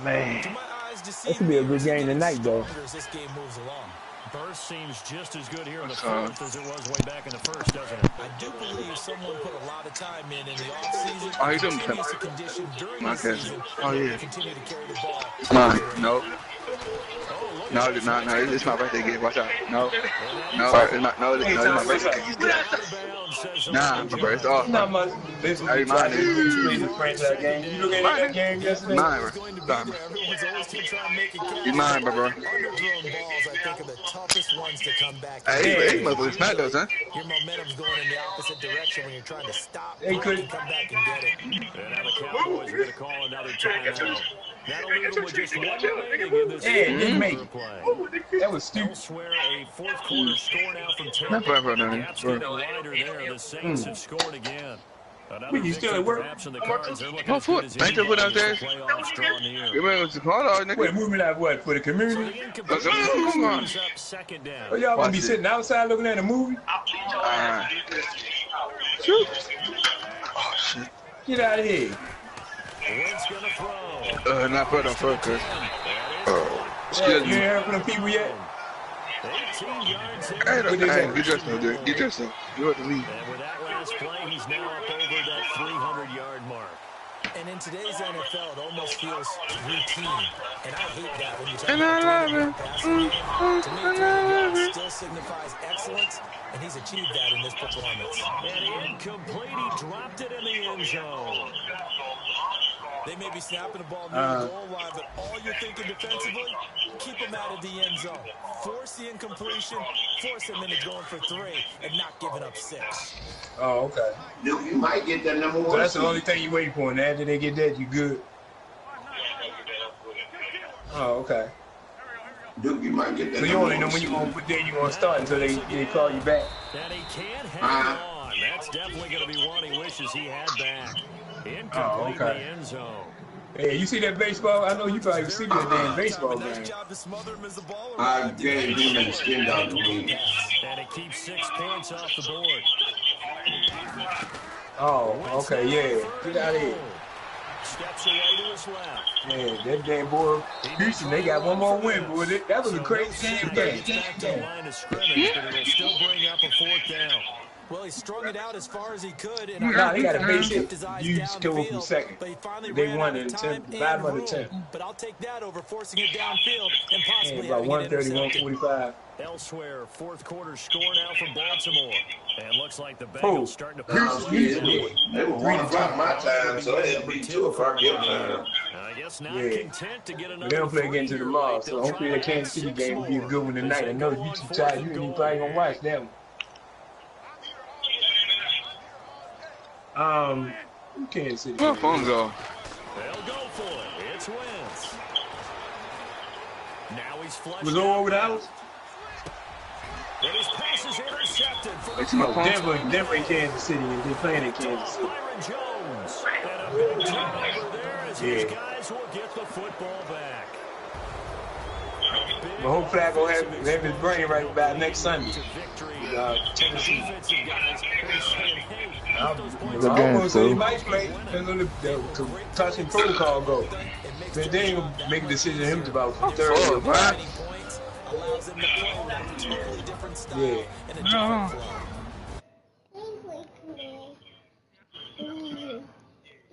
Man. To my eyes, This could be a good game tonight, though. as this game moves along. Burst seems just as good here in the 4th as it was way back in the 1st, doesn't it? I do believe someone put a lot of time in the offseason. Oh, you doing continues to condition during my the season. Oh, yeah. Continue to carry the ball. No. No, it's my birthday gift. Watch out. No, it's my birthday gift. Nah, my birthday off. Not much. Listen, Hey, mine is. You looking at that game yesterday? Mine, bro. You mine, bro. Underthrown balls, I think, are the toughest ones to come back. Hey, motherfucker, smack those, huh? Your momentum's going in the opposite direction when you're trying to stop. They could come back and get it. And now the Cowboys are going to call another timeout. That'll leave them with just one remaining in this play. That was stupid. Elsewhere, a 4th quarter score now from Not Tampa. bad, bro. Gaps getting wider there. The Saints have scored again. Another You still at work? perhaps in the cards. They're looking Oh, as good foot. as Ain't you put out there? playoffs draw near. You remember what's called, all nigga? Wait, moving out what? For the community? Come on. Up second down. Oh, y'all gonna be sitting outside looking at a movie? Shoot. Oh, shit. Get out of here. Wentz gonna throw. Not put on foot, cuz. Excuse You ain't me. heard from them people yet? 18 yards in. Hey, get dressed now, dude. Get dressed now. You have to leave. And with that last play, he's now up over that 300-yard mark. And in today's NFL, it almost feels routine. And I hate that when you talk And I about love it. passing game. To me, it still signifies excellence, and he's achieved that in this performance. And incomplete, he dropped it in the end zone. They may be snapping the ball near the goal line, but all you're thinking defensively, keep them out of the end zone. Force the incompletion, force them into going for 3, and not giving up 6. Oh, okay. You might get that number 1. So that's the only thing you waiting for, and after they get that, you good. Oh, okay. Duke, you might get that. So you only know when you gonna put there, you gonna start until they call you back. And he can't hang on. That's definitely going to be one he wishes he had back. Incomplete in the end zone. Hey, you see that baseball? I know you probably see that damn baseball game. I gave him and skinned out the wing. And it keeps 6 points off the board. Oh, okay, yeah. Get out of here. Steps away to his left. Yeah, that damn boy, Houston, they got one more win, boy. That was a crazy damn game. Back to the line of scrimmage, but it'll still bring up a 4th down. Well, he strung it out as far as he could. And nah, they got a base hit. You down score from second. They won in 10th, 5 under 10. But I'll take that over forcing it downfield and possibly about 130, 145. Elsewhere, 4th quarter score now from Baltimore. And looks like the Bengals starting to push. They were 1 o'clock my time, so it'll be 2 o'clock your time. I guess not content to get another. They don't play again to tomorrow, so hopefully that Kansas City game will be a good one tonight. I know you too tired, you ain't probably gonna watch that one. Kansas City. My phone's off. They'll go for it. It's Wentz. Now he's flushed. Was over the house? And his pass is intercepted. Denver in Kansas City, and they're playing in Kansas City. Byron Jones. And a big turnover there as his guys will get the football back. But hope Flacco will have his brain right by next Sunday. Tennessee. Almost he might play. That's when the concussion protocol go. They ain't gonna make a decision on him about 3rd or 4th. Yeah.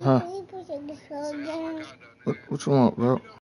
Huh? What you want, bro?